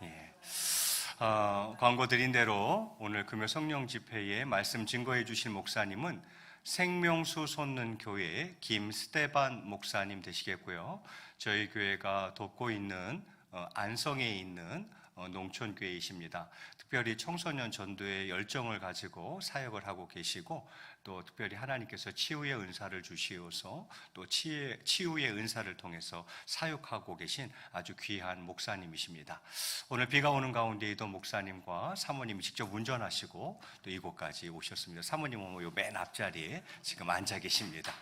예. 광고 드린 대로 오늘 금요 성령 집회에 말씀 증거해 주실 목사님은 생명수 솟는 교회 김스테반 목사님 되시겠고요. 저희 교회가 돕고 있는 안성에 있는 농촌교회이십니다. 특별히 청소년 전도에 열정을 가지고 사역을 하고 계시고, 또 특별히 하나님께서 치유의 은사를 주시어서 또 치유의 은사를 통해서 사역하고 계신 아주 귀한 목사님이십니다. 오늘 비가 오는 가운데에도 목사님과 사모님이 직접 운전하시고 또 이곳까지 오셨습니다. 사모님은 요 맨 앞자리에 지금 앉아 계십니다.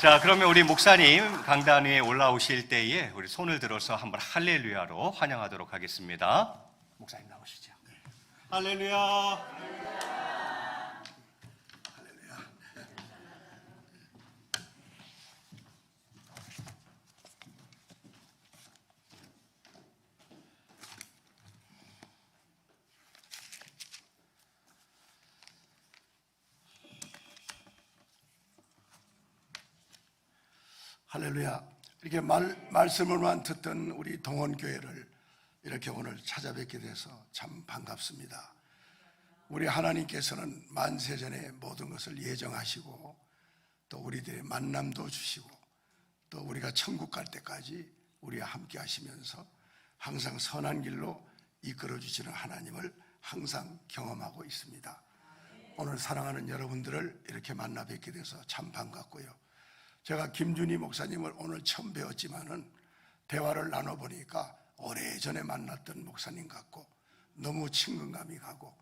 자, 그러면 우리 목사님 강단 위에 올라오실 때에 우리 손을 들어서 한번 할렐루야로 환영하도록 하겠습니다. 목사님 나오시죠. 네. 할렐루야. 할렐루야. 이렇게 말씀을만 듣던 우리 동원교회를 이렇게 오늘 찾아뵙게 돼서 참 반갑습니다. 우리 하나님께서는 만세전에 모든 것을 예정하시고 또 우리들의 만남도 주시고 또 우리가 천국 갈 때까지 우리와 함께 하시면서 항상 선한 길로 이끌어 주시는 하나님을 항상 경험하고 있습니다. 오늘 사랑하는 여러분들을 이렇게 만나 뵙게 돼서 참 반갑고요. 제가 김준희 목사님을 오늘 처음 배웠지만은 대화를 나눠보니까 오래전에 만났던 목사님 같고 너무 친근감이 가고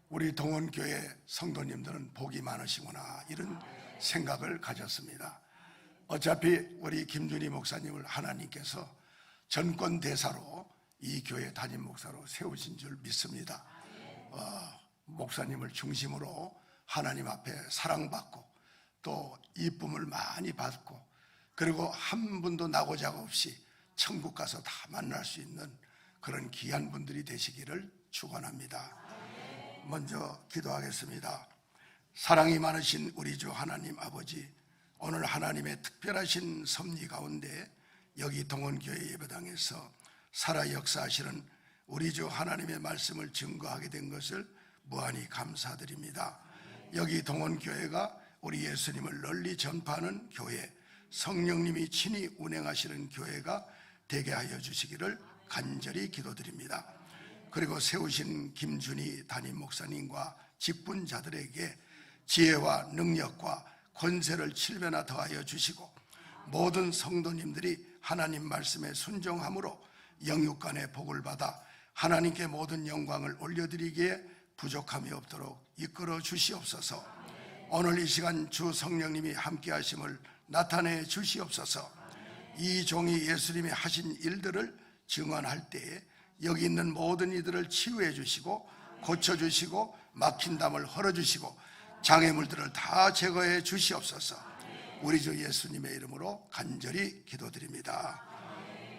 우리 동원교회 성도님들은 복이 많으시구나 이런 생각을 가졌습니다. 어차피 우리 김준희 목사님을 하나님께서 전권대사로 이 교회 담임 목사로 세우신 줄 믿습니다. 목사님을 중심으로 하나님 앞에 사랑받고 또 이쁨을 많이 받고 그리고 한 분도 나고자가 없이 천국 가서 다 만날 수 있는 그런 귀한 분들이 되시기를 축원합니다. 먼저 기도하겠습니다. 사랑이 많으신 우리 주 하나님 아버지, 오늘 하나님의 특별하신 섭리 가운데 여기 동원교회 예배당에서 살아 역사하시는 우리 주 하나님의 말씀을 증거하게 된 것을 무한히 감사드립니다. 여기 동원교회가 우리 예수님을 널리 전파하는 교회, 성령님이 친히 운행하시는 교회가 되게 하여 주시기를 간절히 기도드립니다. 그리고 세우신 김준희 담임 목사님과 직분자들에게 지혜와 능력과 권세를 7배나 더하여 주시고 모든 성도님들이 하나님 말씀에 순종함으로 영육간의 복을 받아 하나님께 모든 영광을 올려드리기에 부족함이 없도록 이끌어 주시옵소서. 오늘 이 시간 주 성령님이 함께 하심을 나타내 주시옵소서. 이 종이 예수님이 하신 일들을 증언할 때에 여기 있는 모든 이들을 치유해 주시고 고쳐주시고 막힌 담을 헐어주시고 장애물들을 다 제거해 주시옵소서. 우리 주 예수님의 이름으로 간절히 기도드립니다.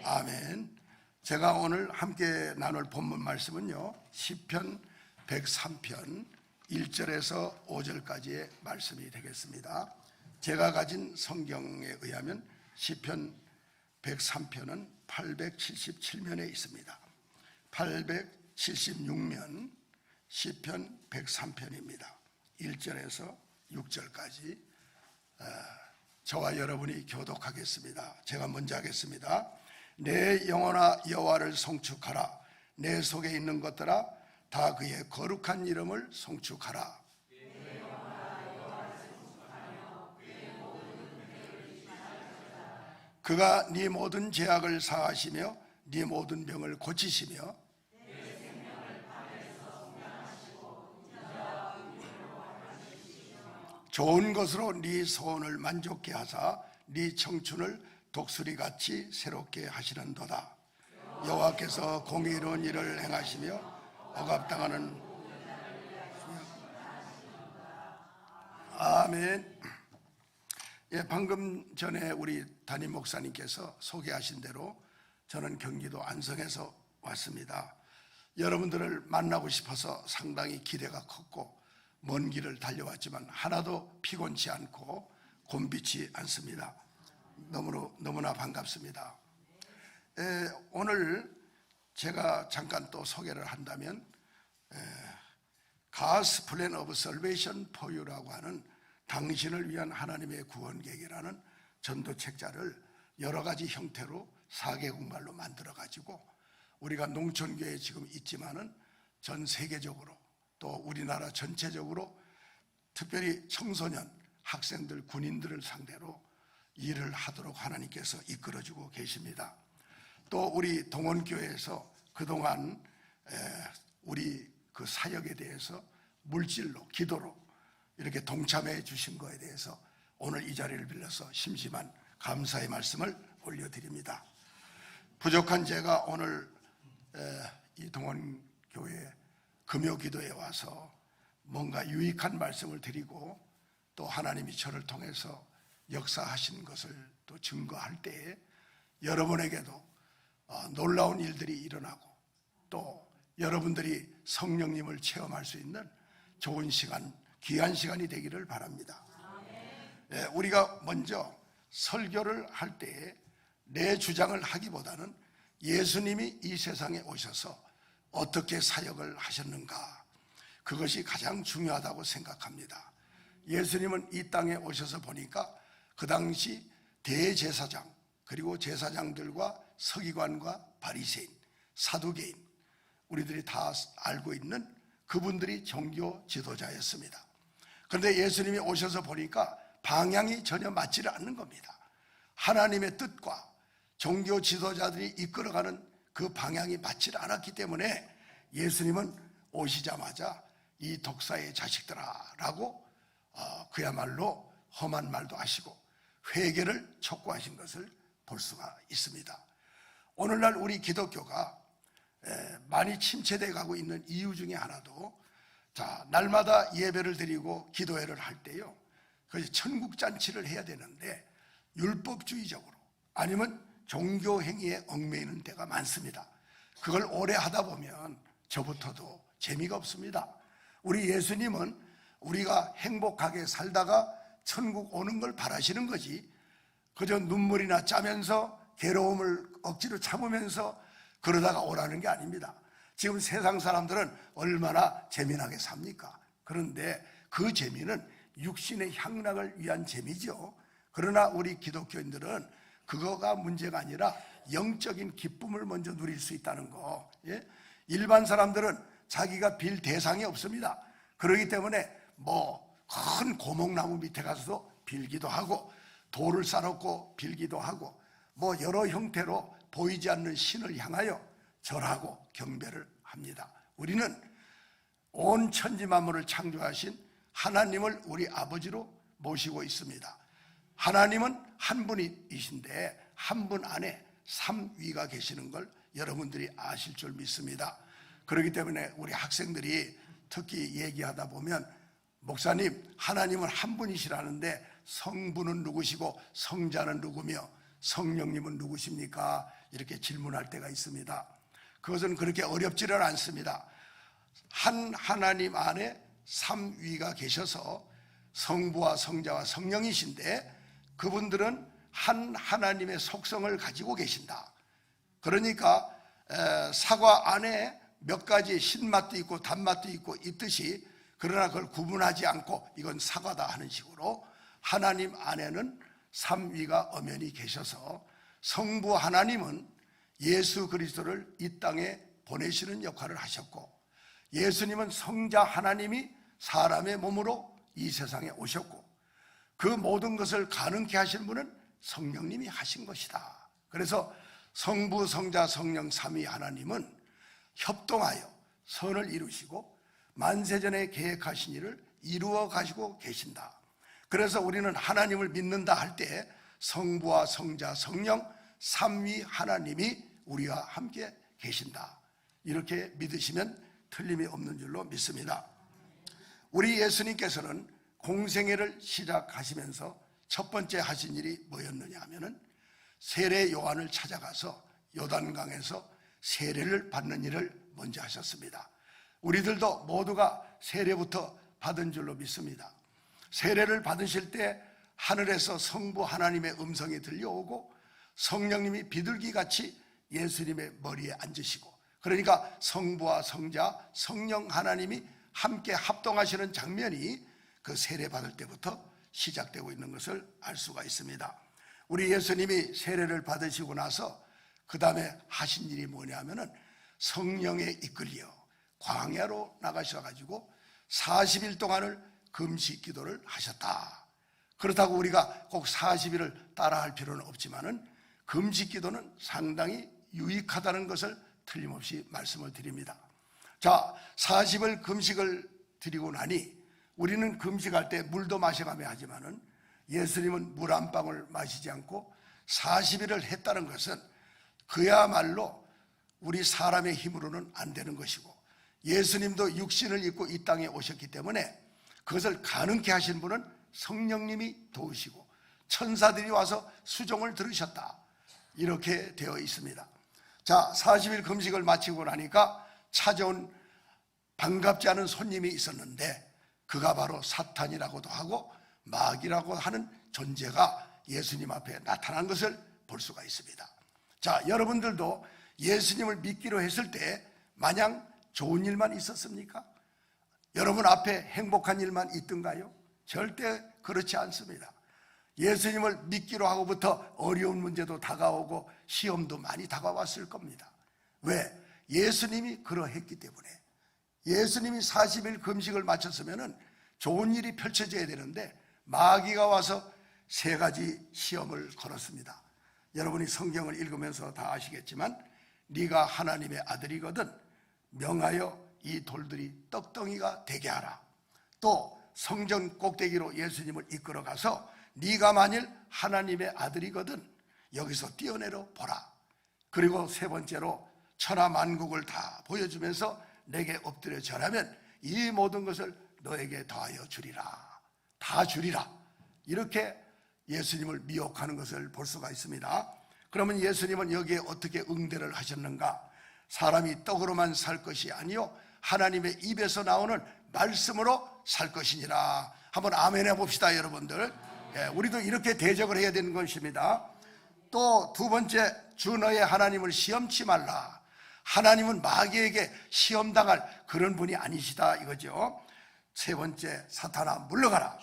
아멘. 제가 오늘 함께 나눌 본문 말씀은요, 시편 103편 1절에서 5절까지의 말씀이 되겠습니다. 제가 가진 성경에 의하면 시편 103편은 877면에 있습니다. 876면 시편 103편입니다. 1절에서 6절까지 저와 여러분이 교독하겠습니다. 제가 먼저 하겠습니다. 내 영혼아 여호와를 송축하라. 내 속에 있는 것들아 다 그의 거룩한 이름을 송축하라. 그가 네 모든 죄악을 사하시며 네 모든 병을 고치시며 좋은 것으로 네 소원을 만족케 하사 네 청춘을 독수리같이 새롭게 하시는도다. 여호와께서 공의로운 일을 행하시며 억압당하는 아멘. 예, 방금 전에 우리 담임 목사님께서 소개하신 대로 저는 경기도 안성에서 왔습니다. 여러분들을 만나고 싶어서 상당히 기대가 컸고 먼 길을 달려왔지만 하나도 피곤치 않고 곤비치 않습니다. 너무나 반갑습니다. 오늘 제가 잠깐 또 소개를 한다면 God's Plan of Salvation for You라고 하는 당신을 위한 하나님의 구원 계획이라는 전도책자를 여러 가지 형태로 4개국말로 만들어 가지고 우리가 농촌교회에 지금 있지만은 전 세계적으로 또 우리나라 전체적으로 특별히 청소년, 학생들, 군인들을 상대로 일을 하도록 하나님께서 이끌어주고 계십니다. 또 우리 동원교회에서 그동안 우리 그 사역에 대해서 물질로, 기도로 이렇게 동참해 주신 거에 대해서 오늘 이 자리를 빌려서 심심한 감사의 말씀을 올려드립니다. 부족한 제가 오늘 이 동원교회 금요기도에 와서 뭔가 유익한 말씀을 드리고 또 하나님이 저를 통해서 역사하신 것을 또 증거할 때에 여러분에게도 놀라운 일들이 일어나고 또 여러분들이 성령님을 체험할 수 있는 좋은 시간, 귀한 시간이 되기를 바랍니다. 우리가 먼저 설교를 할 때에 내 주장을 하기보다는 예수님이 이 세상에 오셔서 어떻게 사역을 하셨는가, 그것이 가장 중요하다고 생각합니다. 예수님은 이 땅에 오셔서 보니까 그 당시 대제사장 그리고 제사장들과 서기관과 바리새인, 사두개인, 우리들이 다 알고 있는 그분들이 종교 지도자였습니다. 그런데 예수님이 오셔서 보니까 방향이 전혀 맞지를 않는 겁니다. 하나님의 뜻과 종교 지도자들이 이끌어가는 그 방향이 맞지를 않았기 때문에 예수님은 오시자마자 이 독사의 자식들아 라고 그야말로 험한 말도 하시고 회개를 촉구하신 것을 볼 수가 있습니다. 오늘날 우리 기독교가 많이 침체되어 가고 있는 이유 중에 하나도 날마다 예배를 드리고 기도회를 할 때요, 그 천국잔치를 해야 되는데 율법주의적으로 아니면 종교행위에 얽매이는 때가 많습니다. 그걸 오래 하다 보면 저부터도 재미가 없습니다. 우리 예수님은 우리가 행복하게 살다가 천국 오는 걸 바라시는 거지, 그저 눈물이나 짜면서 괴로움을 억지로 참으면서 그러다가 오라는 게 아닙니다. 지금 세상 사람들은 얼마나 재미나게 삽니까? 그런데 그 재미는 육신의 향락을 위한 재미죠. 그러나 우리 기독교인들은 그거가 문제가 아니라 영적인 기쁨을 먼저 누릴 수 있다는 거. 일반 사람들은 자기가 빌 대상이 없습니다. 그렇기 때문에 큰 고목나무 밑에 가서도 빌기도 하고 돌을 쌓아놓고 빌기도 하고 여러 형태로 보이지 않는 신을 향하여 절하고 경배를 합니다. 우리는 온 천지 만물을 창조하신 하나님을 우리 아버지로 모시고 있습니다. 하나님은 한 분이신데 한 분 안에 삼위가 계시는 걸 여러분들이 아실 줄 믿습니다. 그렇기 때문에 우리 학생들이 특히 얘기하다 보면 목사님, 하나님은 한 분이시라는데 성부는 누구시고 성자는 누구며 성령님은 누구십니까? 이렇게 질문할 때가 있습니다. 그것은 그렇게 어렵지는 않습니다. 한 하나님 안에 삼위가 계셔서 성부와 성자와 성령이신데 그분들은 한 하나님의 속성을 가지고 계신다. 그러니까 사과 안에 몇 가지 신맛도 있고 단맛도 있고 있듯이, 그러나 그걸 구분하지 않고 이건 사과다 하는 식으로 하나님 안에는 삼위가 엄연히 계셔서 성부 하나님은 예수 그리스도를 이 땅에 보내시는 역할을 하셨고, 예수님은 성자 하나님이 사람의 몸으로 이 세상에 오셨고, 그 모든 것을 가능케 하신 분은 성령님이 하신 것이다. 그래서 성부, 성자, 성령 삼위 하나님은 협동하여 선을 이루시고 만세전에 계획하신 일을 이루어 가시고 계신다. 그래서 우리는 하나님을 믿는다 할 때 성부와 성자, 성령 삼위 하나님이 우리와 함께 계신다. 이렇게 믿으시면 틀림이 없는 줄로 믿습니다. 우리 예수님께서는 공생애를 시작하시면서 첫 번째 하신 일이 뭐였느냐 하면은 세례 요한을 찾아가서 요단강에서 세례를 받는 일을 먼저 하셨습니다. 우리들도 모두가 세례부터 받은 줄로 믿습니다. 세례를 받으실 때 하늘에서 성부 하나님의 음성이 들려오고 성령님이 비둘기같이 예수님의 머리에 앉으시고, 그러니까 성부와 성자, 성령 하나님이 함께 합동하시는 장면이 그 세례 받을 때부터 시작되고 있는 것을 알 수가 있습니다. 우리 예수님이 세례를 받으시고 나서 그 다음에 하신 일이 뭐냐면은 성령에 이끌려 광야로 나가셔가지고 40일 동안을 금식 기도를 하셨다. 그렇다고 우리가 꼭 40일을 따라할 필요는 없지만은 금식 기도는 상당히 유익하다는 것을 틀림없이 말씀을 드립니다. 자, 40일 금식을 드리고 나니 우리는 금식할 때 물도 마셔가며 하지만은 예수님은 물 한 방울 마시지 않고 40일을 했다는 것은 그야말로 우리 사람의 힘으로는 안 되는 것이고, 예수님도 육신을 입고 이 땅에 오셨기 때문에 그것을 가능케 하신 분은 성령님이 도우시고 천사들이 와서 수종을 들으셨다, 이렇게 되어 있습니다. 자, 40일 금식을 마치고 나니까 찾아온 반갑지 않은 손님이 있었는데 그가 바로 사탄이라고도 하고 마귀라고 하는 존재가 예수님 앞에 나타난 것을 볼 수가 있습니다. 자, 여러분들도 예수님을 믿기로 했을 때 마냥 좋은 일만 있었습니까? 여러분 앞에 행복한 일만 있던가요? 절대 그렇지 않습니다. 예수님을 믿기로 하고부터 어려운 문제도 다가오고 시험도 많이 다가왔을 겁니다. 왜? 예수님이 그러했기 때문에. 예수님이 40일 금식을 마쳤으면 좋은 일이 펼쳐져야 되는데 마귀가 와서 3가지 시험을 걸었습니다. 여러분이 성경을 읽으면서 다 아시겠지만 네가 하나님의 아들이거든 명하여 이 돌들이 떡덩이가 되게 하라. 또 성전 꼭대기로 예수님을 이끌어가서 네가 만일 하나님의 아들이거든 여기서 뛰어내려 보라. 그리고 3번째로 천하만국을 다 보여주면서 내게 엎드려 절하면 이 모든 것을 너에게 더하여 주리라. 다 주리라. 이렇게 예수님을 미혹하는 것을 볼 수가 있습니다. 그러면 예수님은 여기에 어떻게 응대를 하셨는가? 사람이 떡으로만 살 것이 아니요 하나님의 입에서 나오는 말씀으로 살 것이니라. 한번 아멘 해봅시다, 여러분들. 우리도 이렇게 대적을 해야 되는 것입니다. 또 2번째, 주 너의 하나님을 시험치 말라. 하나님은 마귀에게 시험당할 그런 분이 아니시다, 이거죠. 3번째, 사탄아 물러가라.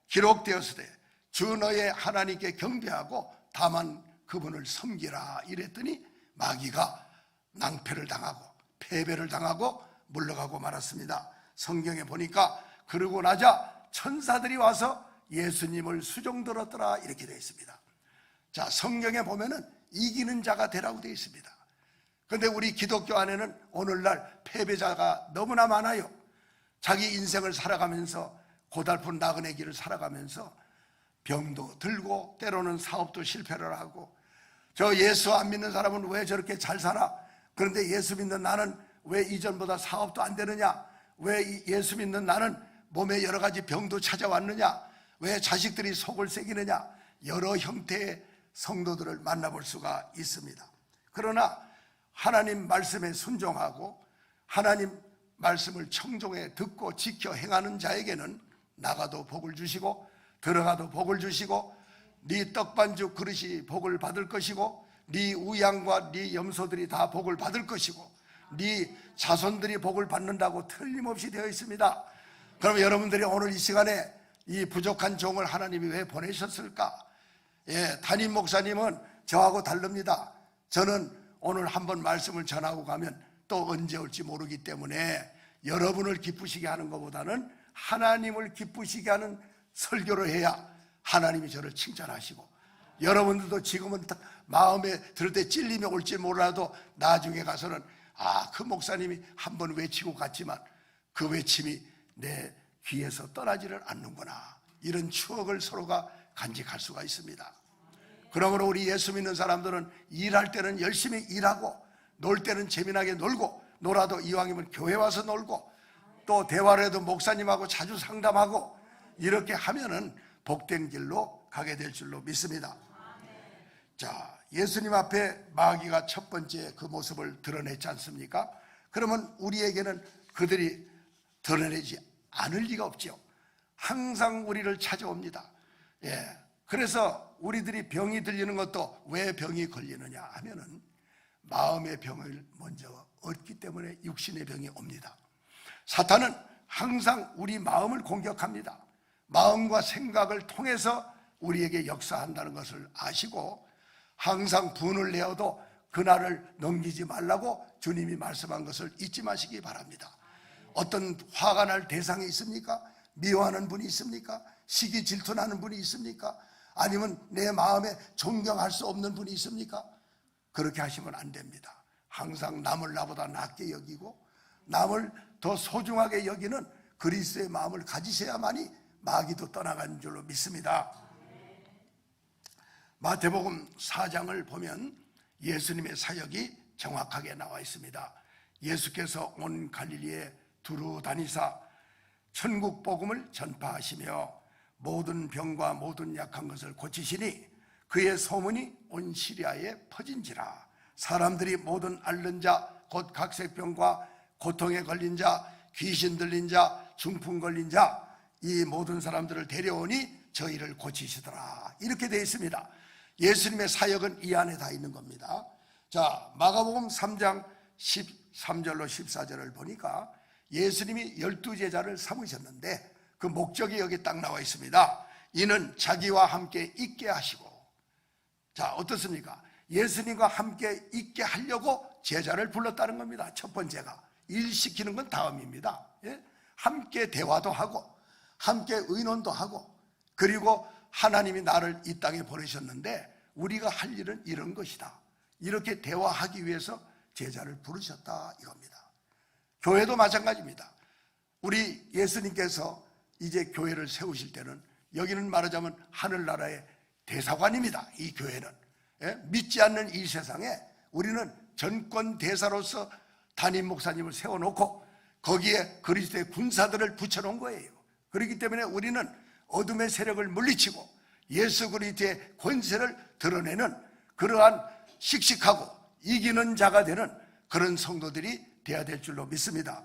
기록되었으되 주 너의 하나님께 경배하고 다만 그분을 섬기라. 이랬더니 마귀가 낭패를 당하고 패배를 당하고 물러가고 말았습니다. 성경에 보니까 그러고 나자 천사들이 와서 예수님을 수종들었더라, 이렇게 되어 있습니다. 자, 성경에 보면은 이기는 자가 되라고 되어 있습니다. 그런데 우리 기독교 안에는 오늘날 패배자가 너무나 많아요. 자기 인생을 살아가면서 고달픈 나그네 길을 살아가면서 병도 들고 때로는 사업도 실패를 하고, 저 예수 안 믿는 사람은 왜 저렇게 잘 살아? 그런데 예수 믿는 나는 왜 이전보다 사업도 안 되느냐? 왜 예수 믿는 나는 몸에 여러 가지 병도 찾아왔느냐? 왜 자식들이 속을 새기느냐? 여러 형태의 성도들을 만나볼 수가 있습니다. 그러나 하나님 말씀에 순종하고 하나님 말씀을 청종해 듣고 지켜 행하는 자에게는 나가도 복을 주시고 들어가도 복을 주시고 네 떡반죽 그릇이 복을 받을 것이고 네 우양과 네 염소들이 다 복을 받을 것이고 네 자손들이 복을 받는다고 틀림없이 되어 있습니다. 그럼 여러분들이 오늘 이 시간에 이 부족한 종을 하나님이 왜 보내셨을까? 담임 목사님은 저하고 다릅니다. 저는 오늘 한번 말씀을 전하고 가면 또 언제 올지 모르기 때문에 여러분을 기쁘시게 하는 것보다는 하나님을 기쁘시게 하는 설교를 해야 하나님이 저를 칭찬하시고, 여러분들도 지금은 마음에 들 때 찔림이 올지 몰라도 나중에 가서는 그 목사님이 한번 외치고 갔지만 그 외침이 내 귀에서 떠나지를 않는구나, 이런 추억을 서로가 간직할 수가 있습니다. 그러므로 우리 예수 믿는 사람들은 일할 때는 열심히 일하고 놀 때는 재미나게 놀고, 놀아도 이왕이면 교회 와서 놀고, 또 대화를 해도 목사님하고 자주 상담하고, 이렇게 하면은 복된 길로 가게 될 줄로 믿습니다. 자, 예수님 앞에 마귀가 첫 번째 그 모습을 드러냈지 않습니까? 그러면 우리에게는 그들이 드러내지 않을 리가 없죠. 항상 우리를 찾아옵니다. 그래서 우리들이 병이 들리는 것도 왜 병이 걸리느냐 하면은 마음의 병을 먼저 얻기 때문에 육신의 병이 옵니다. 사탄은 항상 우리 마음을 공격합니다. 마음과 생각을 통해서 우리에게 역사한다는 것을 아시고 항상 분을 내어도 그날을 넘기지 말라고 주님이 말씀한 것을 잊지 마시기 바랍니다. 어떤 화가 날 대상이 있습니까? 미워하는 분이 있습니까? 시기 질투나는 분이 있습니까? 아니면 내 마음에 존경할 수 없는 분이 있습니까? 그렇게 하시면 안 됩니다. 항상 남을 나보다 낮게 여기고 남을 더 소중하게 여기는 그리스도의 마음을 가지셔야만이 마귀도 떠나가는 줄로 믿습니다. 마태복음 4장을 보면 예수님의 사역이 정확하게 나와 있습니다. 예수께서 온 갈릴리에 두루 다니사 천국 복음을 전파하시며 모든 병과 모든 약한 것을 고치시니 그의 소문이 온 시리아에 퍼진지라. 사람들이 모든 앓는 자 곧 각색병과 고통에 걸린 자, 귀신 들린 자, 중풍 걸린 자, 이 모든 사람들을 데려오니 저희를 고치시더라. 이렇게 되어 있습니다. 예수님의 사역은 이 안에 다 있는 겁니다. 자, 마가복음 3장 13절로 14절을 보니까 예수님이 12제자를 삼으셨는데 그 목적이 여기 딱 나와 있습니다. 이는 자기와 함께 있게 하시고. 자, 어떻습니까? 예수님과 함께 있게 하려고 제자를 불렀다는 겁니다. 첫 번째가 일 시키는 건 다음입니다. 함께 대화도 하고 함께 의논도 하고, 그리고 하나님이 나를 이 땅에 보내셨는데 우리가 할 일은 이런 것이다, 이렇게 대화하기 위해서 제자를 부르셨다 이겁니다. 교회도 마찬가지입니다. 우리 예수님께서 이제 교회를 세우실 때는 여기는 말하자면 하늘나라의 대사관입니다. 이 교회는 믿지 않는 이 세상에 우리는 전권 대사로서 담임 목사님을 세워놓고 거기에 그리스도의 군사들을 붙여놓은 거예요. 그렇기 때문에 우리는 어둠의 세력을 물리치고 예수 그리스도의 권세를 드러내는 그러한 씩씩하고 이기는 자가 되는 그런 성도들이 되어야 될 줄로 믿습니다.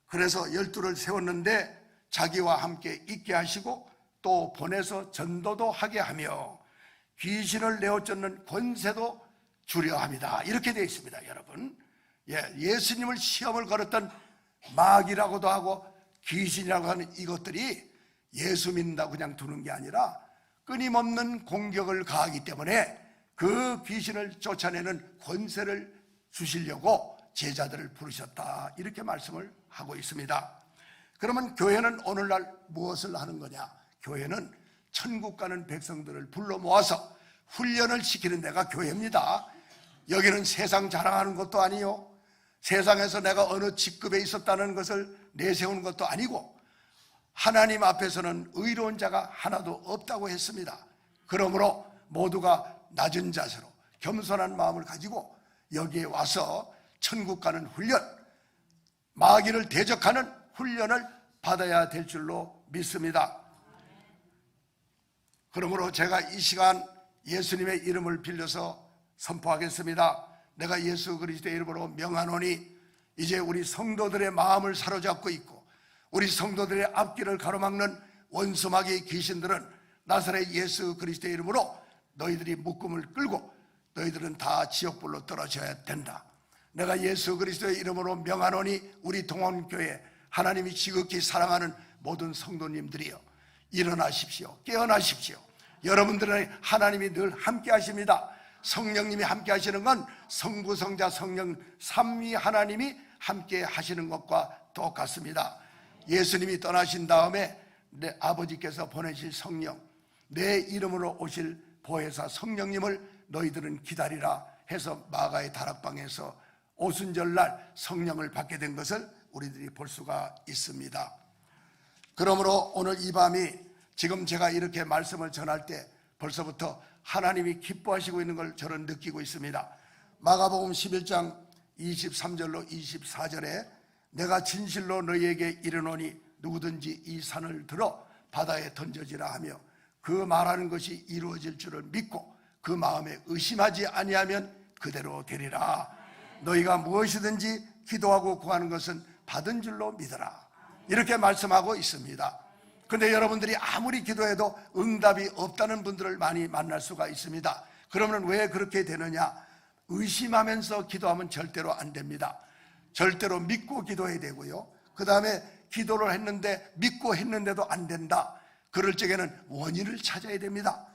그래서 12를 세웠는데 자기와 함께 있게 하시고 또 보내서 전도도 하게 하며 귀신을 내어쫓는 권세도 주려 합니다. 이렇게 되어 있습니다. 여러분, 예수님을 시험을 걸었던 마귀라고도 하고 귀신이라고 하는 이것들이 예수 믿는다고 그냥 두는 게 아니라 끊임없는 공격을 가하기 때문에 그 귀신을 쫓아내는 권세를 주시려고 제자들을 부르셨다, 이렇게 말씀을 하고 있습니다. 그러면 교회는 오늘날 무엇을 하는 거냐? 교회는 천국 가는 백성들을 불러 모아서 훈련을 시키는 데가 교회입니다. 여기는 세상 자랑하는 것도 아니요, 세상에서 내가 어느 직급에 있었다는 것을 내세우는 것도 아니고, 하나님 앞에서는 의로운 자가 하나도 없다고 했습니다. 그러므로 모두가 낮은 자세로 겸손한 마음을 가지고 여기에 와서 천국 가는 훈련, 마귀를 대적하는 훈련을 받아야 될 줄로 믿습니다. 그러므로 제가 이 시간 예수님의 이름을 빌려서 선포하겠습니다. 내가 예수 그리스도의 이름으로 명하노니 이제 우리 성도들의 마음을 사로잡고 있고 우리 성도들의 앞길을 가로막는 원수마귀의 귀신들은 나사렛 예수 그리스도의 이름으로 너희들이 묶음을 끌고 너희들은 다 지옥불로 떨어져야 된다. 내가 예수 그리스도의 이름으로 명하노니 우리 동원교회 하나님이 지극히 사랑하는 모든 성도님들이여, 일어나십시오. 깨어나십시오. 여러분들은 하나님이 늘 함께 하십니다. 성령님이 함께 하시는 건 성부, 성자, 성령 삼위 하나님이 함께 하시는 것과 똑같습니다. 예수님이 떠나신 다음에 내 아버지께서 보내실 성령, 내 이름으로 오실 보혜사 성령님을 너희들은 기다리라 해서 마가의 다락방에서 오순절날 성령을 받게 된 것을 우리들이 볼 수가 있습니다. 그러므로 오늘 이 밤이 지금 제가 이렇게 말씀을 전할 때 벌써부터 하나님이 기뻐하시고 있는 걸 저는 느끼고 있습니다. 마가복음 11장 23절로 24절에 내가 진실로 너희에게 이르노니 누구든지 이 산을 들어 바다에 던져지라 하며 그 말하는 것이 이루어질 줄을 믿고 그 마음에 의심하지 아니하면 그대로 되리라. 너희가 무엇이든지 기도하고 구하는 것은 받은 줄로 믿어라. 이렇게 말씀하고 있습니다. 근데 여러분들이 아무리 기도해도 응답이 없다는 분들을 많이 만날 수가 있습니다. 그러면 왜 그렇게 되느냐? 의심하면서 기도하면 절대로 안 됩니다. 절대로 믿고 기도해야 되고요. 그 다음에 기도를 했는데 믿고 했는데도 안 된다. 그럴 적에는 원인을 찾아야 됩니다.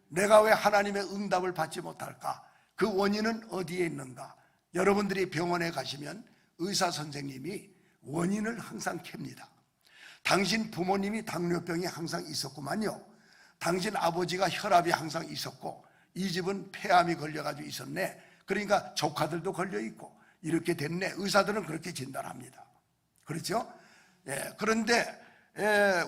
내가 왜 하나님의 응답을 받지 못할까? 그 원인은 어디에 있는가? 여러분들이 병원에 가시면 의사 선생님이 원인을 항상 캡니다. 당신 부모님이 당뇨병이 항상 있었구만요. 당신 아버지가 혈압이 항상 있었고 이 집은 폐암이 걸려가지고 있었네. 그러니까 조카들도 걸려있고 이렇게 됐네. 의사들은 그렇게 진단합니다. 그렇죠? 그런데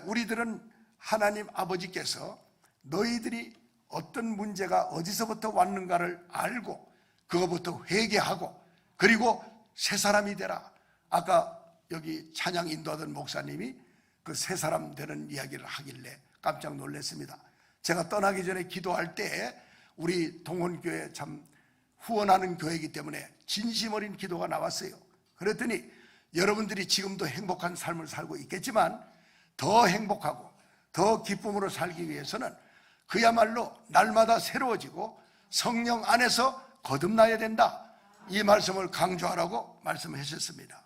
우리들은 하나님 아버지께서 너희들이 어떤 문제가 어디서부터 왔는가를 알고 그거부터 회개하고 그리고 새 사람이 되라. 아까 여기 찬양 인도하던 목사님이 그 새 사람 되는 이야기를 하길래 깜짝 놀랐습니다. 제가 떠나기 전에 기도할 때 우리 동원교회 참 후원하는 교회이기 때문에 진심 어린 기도가 나왔어요. 그랬더니 여러분들이 지금도 행복한 삶을 살고 있겠지만 더 행복하고 더 기쁨으로 살기 위해서는 그야말로 날마다 새로워지고 성령 안에서 거듭나야 된다. 이 말씀을 강조하라고 말씀하셨습니다.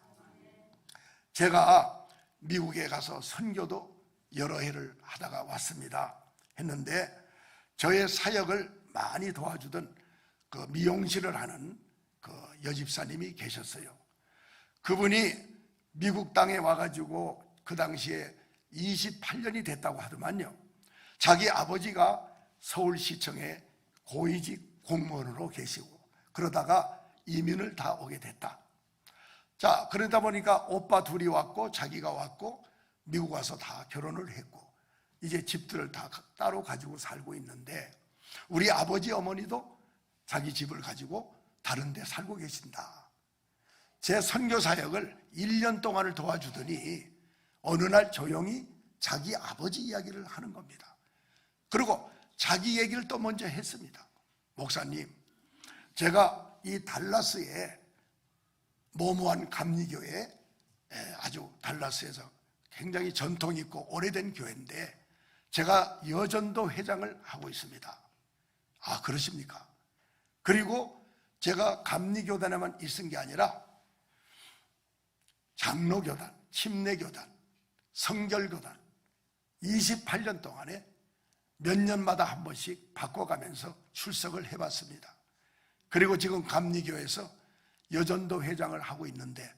제가 미국에 가서 선교도 여러 해를 하다가 왔습니다. 했는데 저의 사역을 많이 도와주던 그 미용실을 하는 그 여집사님이 계셨어요. 그분이 미국 땅에 와가지고 그 당시에 28년이 됐다고 하더만요. 자기 아버지가 서울시청에 고위직 공무원으로 계시고 그러다가 이민을 다 오게 됐다. 자, 그러다 보니까 오빠 둘이 왔고 자기가 왔고 미국 와서 다 결혼을 했고 이제 집들을 다 따로 가지고 살고 있는데 우리 아버지 어머니도 자기 집을 가지고 다른 데 살고 계신다. 제 선교 사역을 1년 동안을 도와주더니 어느 날 조용히 자기 아버지 이야기를 하는 겁니다. 그리고 자기 얘기를 또 먼저 했습니다. 목사님, 제가 이 달라스에 모모한 감리교회 아주 달라스에서 굉장히 전통 있고 오래된 교회인데 제가 여전도 회장을 하고 있습니다. 아, 그러십니까? 그리고 제가 감리교단에만 있은 게 아니라 장로교단, 침례교단, 성결교단 28년 동안에 몇 년마다 한 번씩 바꿔가면서 출석을 해봤습니다. 그리고 지금 감리교에서 여전도 회장을 하고 있는데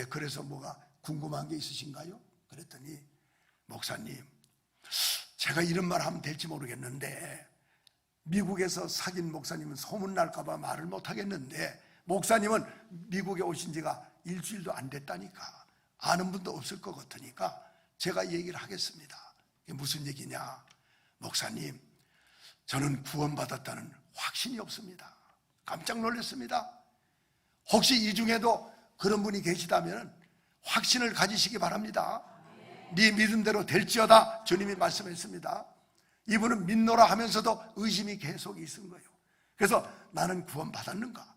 그래서 뭐가 궁금한 게 있으신가요? 그랬더니 목사님, 제가 이런 말 하면 될지 모르겠는데 미국에서 사귄 목사님은 소문날까봐 말을 못하겠는데 목사님은 미국에 오신 지가 일주일도 안 됐다니까 아는 분도 없을 것 같으니까 제가 얘기를 하겠습니다. 이게 무슨 얘기냐? 목사님, 저는 구원받았다는 확신이 없습니다. 깜짝 놀랐습니다. 혹시 이 중에도 그런 분이 계시다면 확신을 가지시기 바랍니다. 네 믿음대로 될지어다 주님이 말씀했습니다. 이분은 믿노라 하면서도 의심이 계속 있은 거예요. 그래서 나는 구원받았는가?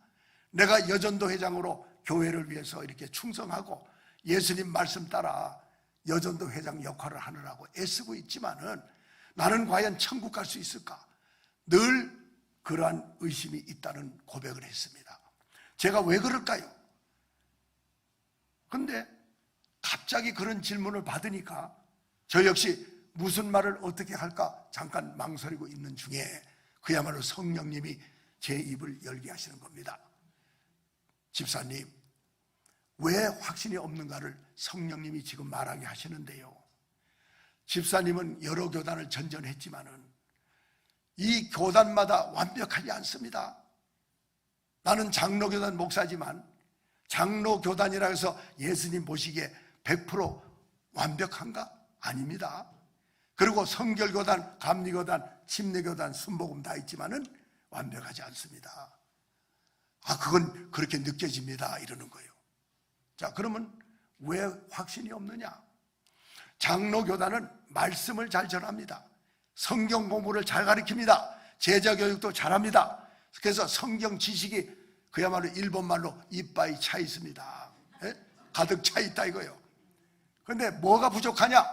내가 여전도 회장으로 교회를 위해서 이렇게 충성하고 예수님 말씀 따라 여전도 회장 역할을 하느라고 애쓰고 있지만은 나는 과연 천국 갈 수 있을까? 늘 그러한 의심이 있다는 고백을 했습니다. 제가 왜 그럴까요? 근데 갑자기 그런 질문을 받으니까 저 역시 무슨 말을 어떻게 할까 잠깐 망설이고 있는 중에 그야말로 성령님이 제 입을 열게 하시는 겁니다. 집사님, 왜 확신이 없는가를 성령님이 지금 말하게 하시는데요. 집사님은 여러 교단을 전전했지만은 이 교단마다 완벽하지 않습니다. 나는 장로교단 목사지만 장로교단이라 해서 예수님 보시기에 100% 완벽한가? 아닙니다. 그리고 성결교단, 감리교단, 침례교단, 순복음 다 있지만은 완벽하지 않습니다. 아, 그건 그렇게 느껴집니다. 이러는 거예요. 자, 그러면 왜 확신이 없느냐? 장로교단은 말씀을 잘 전합니다. 성경 공부를 잘 가르칩니다. 제자 교육도 잘합니다. 그래서 성경 지식이 그야말로 일본말로 이빠이 차 있습니다. 가득 차 있다 이거예요. 그런데 뭐가 부족하냐?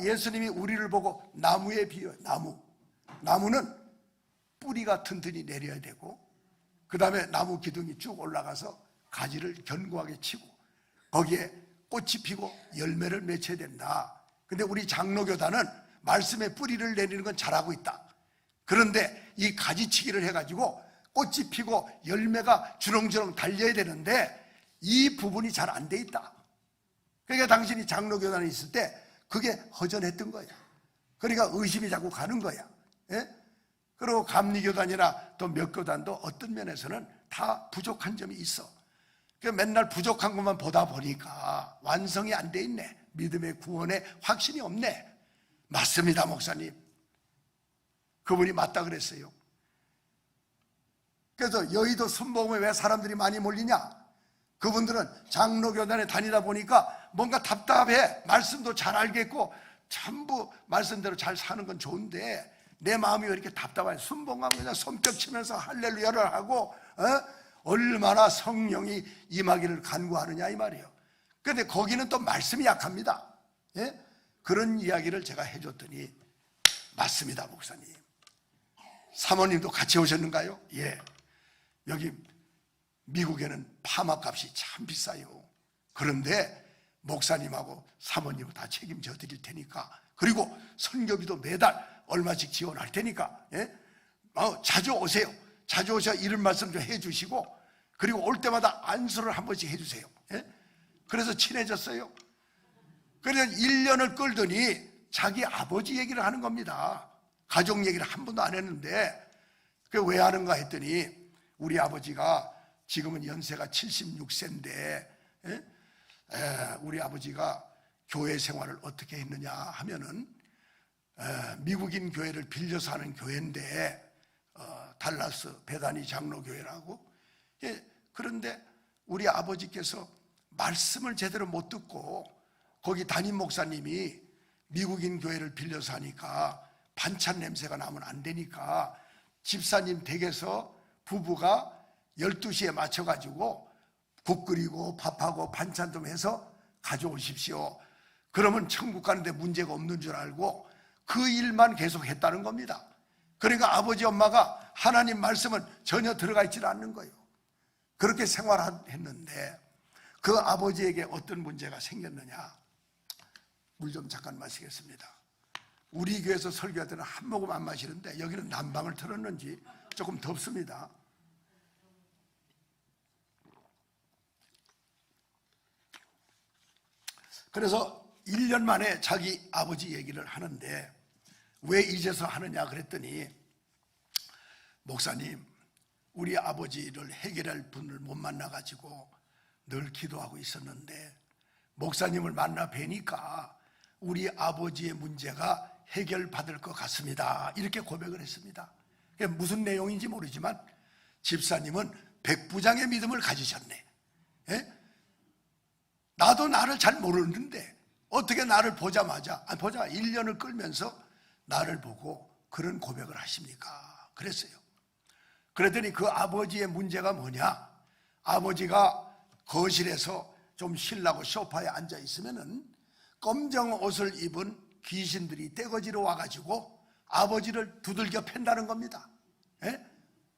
예수님이 우리를 보고 나무에 비유해요. 나무는 뿌리가 튼튼히 내려야 되고, 그 다음에 나무 기둥이 쭉 올라가서 가지를 견고하게 치고 거기에 꽃이 피고 열매를 맺혀야 된다. 근데 우리 장로교단은 말씀에 뿌리를 내리는 건 잘하고 있다. 그런데 이 가지치기를 해가지고 꽃이 피고 열매가 주렁주렁 달려야 되는데 이 부분이 잘 안 돼 있다. 그러니까 당신이 장로교단에 있을 때 그게 허전했던 거야. 그러니까 의심이 자꾸 가는 거야. 예? 그리고 감리교단이나 또 몇 교단도 어떤 면에서는 다 부족한 점이 있어. 맨날 부족한 것만 보다 보니까 완성이 안 돼 있네. 믿음의 구원에 확신이 없네. 맞습니다, 목사님. 그분이 맞다 그랬어요. 그래서 여의도 순복음에 왜 사람들이 많이 몰리냐? 그분들은 장로교단에 다니다 보니까 뭔가 답답해. 말씀도 잘 알겠고 전부 말씀대로 잘 사는 건 좋은데 내 마음이 왜 이렇게 답답해? 순복음하면 그냥 손뼉 치면서 할렐루야를 하고 얼마나 성령이 임하기를 간구하느냐 이 말이에요. 그런데 거기는 또 말씀이 약합니다. 예? 그런 이야기를 제가 해줬더니 맞습니다, 목사님. 사모님도 같이 오셨는가요? 예. 여기 미국에는 파마값이 참 비싸요. 그런데 목사님하고 사모님은 다 책임져 드릴 테니까, 그리고 선교비도 매달 얼마씩 지원할 테니까, 예? 자주 오세요. 자주 오셔 이런 말씀 좀 해주시고, 그리고 올 때마다 안수를 한 번씩 해주세요. 예? 그래서 친해졌어요. 그래서 1년을 끌더니 자기 아버지 얘기를 하는 겁니다. 가족 얘기를 한 번도 안 했는데 그 왜 하는가 했더니 우리 아버지가 지금은 연세가 76세인데 우리 아버지가 교회 생활을 어떻게 했느냐 하면은 미국인 교회를 빌려서 하는 교회인데 달라스 베다니 장로교회라고. 그런데 우리 아버지께서 말씀을 제대로 못 듣고 거기 담임 목사님이 미국인 교회를 빌려서 하니까 반찬 냄새가 나면 안 되니까 집사님 댁에서 부부가 12시에 맞춰가지고 국 끓이고 밥하고 반찬 좀 해서 가져오십시오. 그러면 천국 가는데 문제가 없는 줄 알고 그 일만 계속 했다는 겁니다. 그러니까 아버지 엄마가 하나님 말씀은 전혀 들어가 있지 않는 거예요. 그렇게 생활했는데 그 아버지에게 어떤 문제가 생겼느냐. 물 좀 잠깐 마시겠습니다. 우리 교회에서 설교할 때는 한 모금 안 마시는데 여기는 난방을 틀었는지 조금 덥습니다. 그래서 1년 만에 자기 아버지 얘기를 하는데 왜 이제서 하느냐 그랬더니, 목사님, 우리 아버지를 해결할 분을 못 만나가지고 늘 기도하고 있었는데 목사님을 만나 뵈니까 우리 아버지의 문제가 해결받을 것 같습니다. 이렇게 고백을 했습니다. 무슨 내용인지 모르지만 집사님은 백부장의 믿음을 가지셨네. 예? 나도 나를 잘 모르는데 어떻게 나를 보자마자 1년을 끌면서 나를 보고 그런 고백을 하십니까? 그랬어요. 그랬더니 그 아버지의 문제가 뭐냐? 아버지가 거실에서 좀 쉬려고 소파에 앉아 있으면은 검정 옷을 입은 귀신들이 떼거지로 와가지고 아버지를 두들겨 팬다는 겁니다. 예?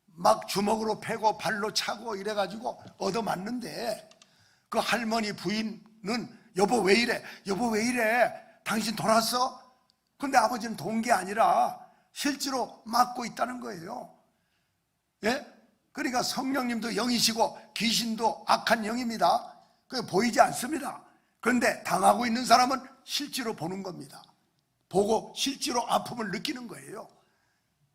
막 주먹으로 패고 발로 차고 이래가지고 얻어맞는데 그 할머니 부인은 여보 왜 이래? 여보 왜 이래? 당신 돌았어? 근데 아버지는 돈 게 아니라 실제로 맞고 있다는 거예요. 예? 그러니까 성령님도 영이시고 귀신도 악한 영입니다. 그게 보이지 않습니다. 그런데 당하고 있는 사람은 실제로 보는 겁니다. 보고 실제로 아픔을 느끼는 거예요.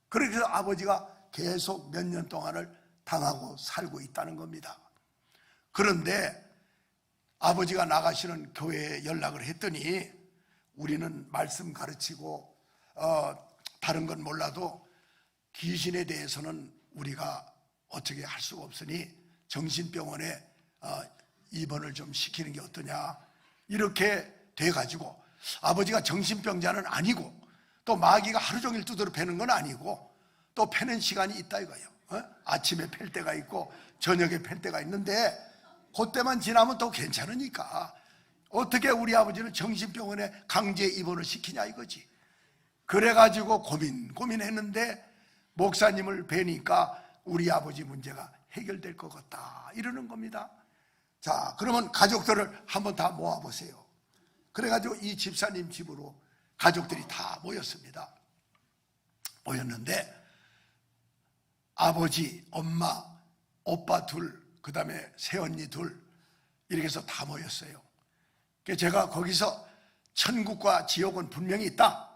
그래서 아버지가 계속 몇 년 동안을 당하고 살고 있다는 겁니다. 그런데 아버지가 나가시는 교회에 연락을 했더니 우리는 말씀 가르치고 다른 건 몰라도 귀신에 대해서는 우리가 어떻게 할 수가 없으니 정신병원에 입원을 좀 시키는 게 어떠냐. 이렇게 돼가지고 아버지가 정신병자는 아니고 또 마귀가 하루 종일 두드려 패는 건 아니고 또 패는 시간이 있다 이거예요. 아침에 팰 때가 있고 저녁에 팰 때가 있는데 그때만 지나면 또 괜찮으니까 어떻게 우리 아버지를 정신병원에 강제 입원을 시키냐 이거지. 그래가지고 고민했는데 목사님을 뵈니까 우리 아버지 문제가 해결될 것 같다 이러는 겁니다. 자, 그러면 가족들을 한번 다 모아보세요. 그래가지고 이 집사님 집으로 가족들이 다 모였습니다. 모였는데 아버지, 엄마, 오빠 둘, 그 다음에 새언니 둘 이렇게 해서 다 모였어요. 제가 거기서 천국과 지옥은 분명히 있다.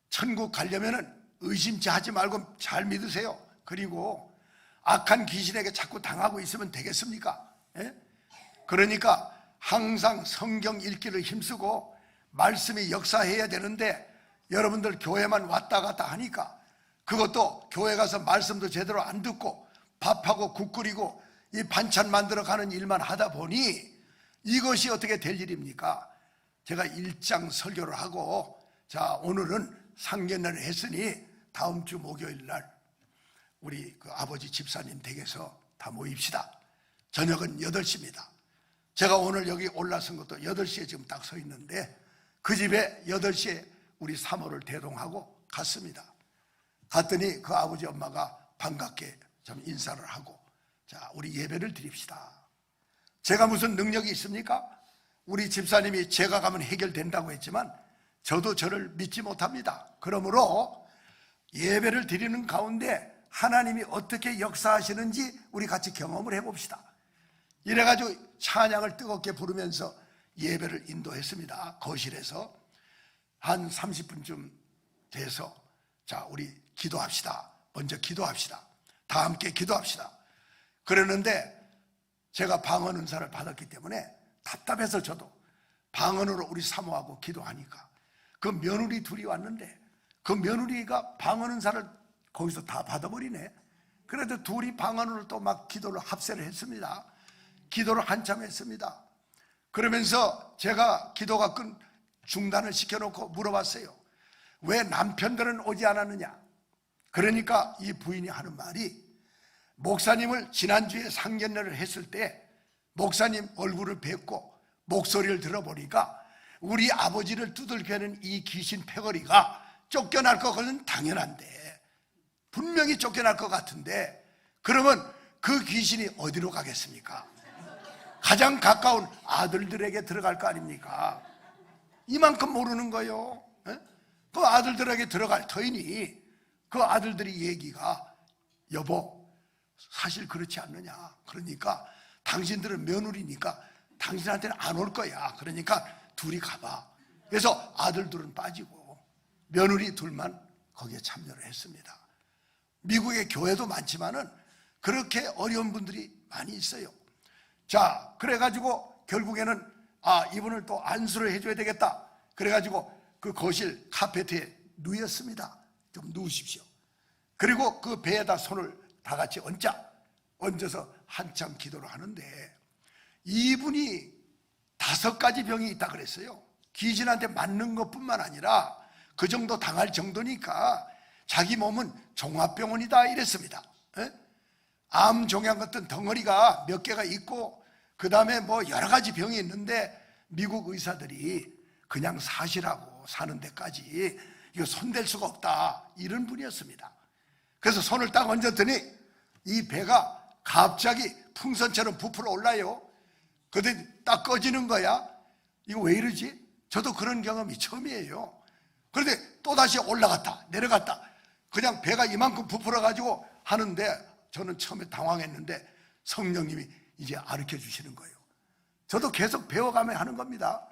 천국 가려면은 의심치 하지 말고 잘 믿으세요. 그리고 악한 귀신에게 자꾸 당하고 있으면 되겠습니까? 예? 그러니까 항상 성경 읽기를 힘쓰고 말씀이 역사해야 되는데 여러분들 교회만 왔다 갔다 하니까 그것도 교회 가서 말씀도 제대로 안 듣고 밥하고 국 끓이고 이 반찬 만들어 가는 일만 하다 보니 이것이 어떻게 될 일입니까? 제가 일장 설교를 하고 자, 오늘은 상견례를 했으니 다음 주 목요일 날 우리 그 아버지 집사님 댁에서 다 모입시다. 저녁은 8시입니다. 제가 오늘 여기 올라선 것도 8시에 지금 딱 서 있는데 그 집에 8시에 우리 사모를 대동하고 갔습니다. 갔더니 그 아버지 엄마가 반갑게 좀 인사를 하고 자, 우리 예배를 드립시다. 제가 무슨 능력이 있습니까? 우리 집사님이 제가 가면 해결된다고 했지만 저도 저를 믿지 못합니다. 그러므로 예배를 드리는 가운데 하나님이 어떻게 역사하시는지 우리 같이 경험을 해봅시다. 이래가지고 찬양을 뜨겁게 부르면서 예배를 인도했습니다. 거실에서 한 30분쯤 돼서 자, 우리 기도합시다. 먼저 기도합시다. 다 함께 기도합시다. 그러는데 제가 방언 은사를 받았기 때문에 답답해서 저도 방언으로 우리 사모하고 기도하니까 그 며느리 둘이 왔는데 그 며느리가 방언 은사를 거기서 다 받아버리네. 그래도 둘이 방언으로 또 막 기도를 합세를 했습니다. 기도를 한참 했습니다. 그러면서 제가 기도가 중단을 시켜놓고 물어봤어요. 왜 남편들은 오지 않았느냐? 그러니까 이 부인이 하는 말이 목사님을 지난주에 상견례를 했을 때 목사님 얼굴을 뵙고 목소리를 들어보니까 우리 아버지를 두들겨는 이 귀신 패거리가 쫓겨날 것은 당연한데 분명히 쫓겨날 것 같은데 그러면 그 귀신이 어디로 가겠습니까? 가장 가까운 아들들에게 들어갈 거 아닙니까? 이만큼 모르는 거예요. 그 아들들에게 들어갈 터이니 그 아들들이 얘기가 여보 사실 그렇지 않느냐. 그러니까 당신들은 며느리니까 당신한테는 안 올 거야. 그러니까 둘이 가봐. 그래서 아들들은 빠지고 며느리 둘만 거기에 참여를 했습니다. 미국의 교회도 많지만은 그렇게 어려운 분들이 많이 있어요. 자, 그래가지고 결국에는 이분을 또 안수를 해줘야 되겠다. 그래가지고 그 거실 카페트에 누웠습니다. 좀 누우십시오. 그리고 그 배에다 손을 다 같이 얹어서 한참 기도를 하는데 이분이 5가지 병이 있다 그랬어요. 귀신한테 맞는 것뿐만 아니라 그 정도 당할 정도니까 자기 몸은 종합병원이다 이랬습니다. 암 종양 같은 덩어리가 몇 개가 있고 그 다음에 뭐 여러 가지 병이 있는데 미국 의사들이 그냥 사시라고 사는 데까지 이거 손댈 수가 없다 이런 분이었습니다. 그래서 손을 딱 얹었더니 이 배가 갑자기 풍선처럼 부풀어 올라요. 그런데 딱 꺼지는 거야. 이거 왜 이러지? 저도 그런 경험이 처음이에요. 그런데 또다시 올라갔다 내려갔다 그냥 배가 이만큼 부풀어가지고 하는데 저는 처음에 당황했는데 성령님이 이제 가르쳐 주시는 거예요. 저도 계속 배워가며 하는 겁니다.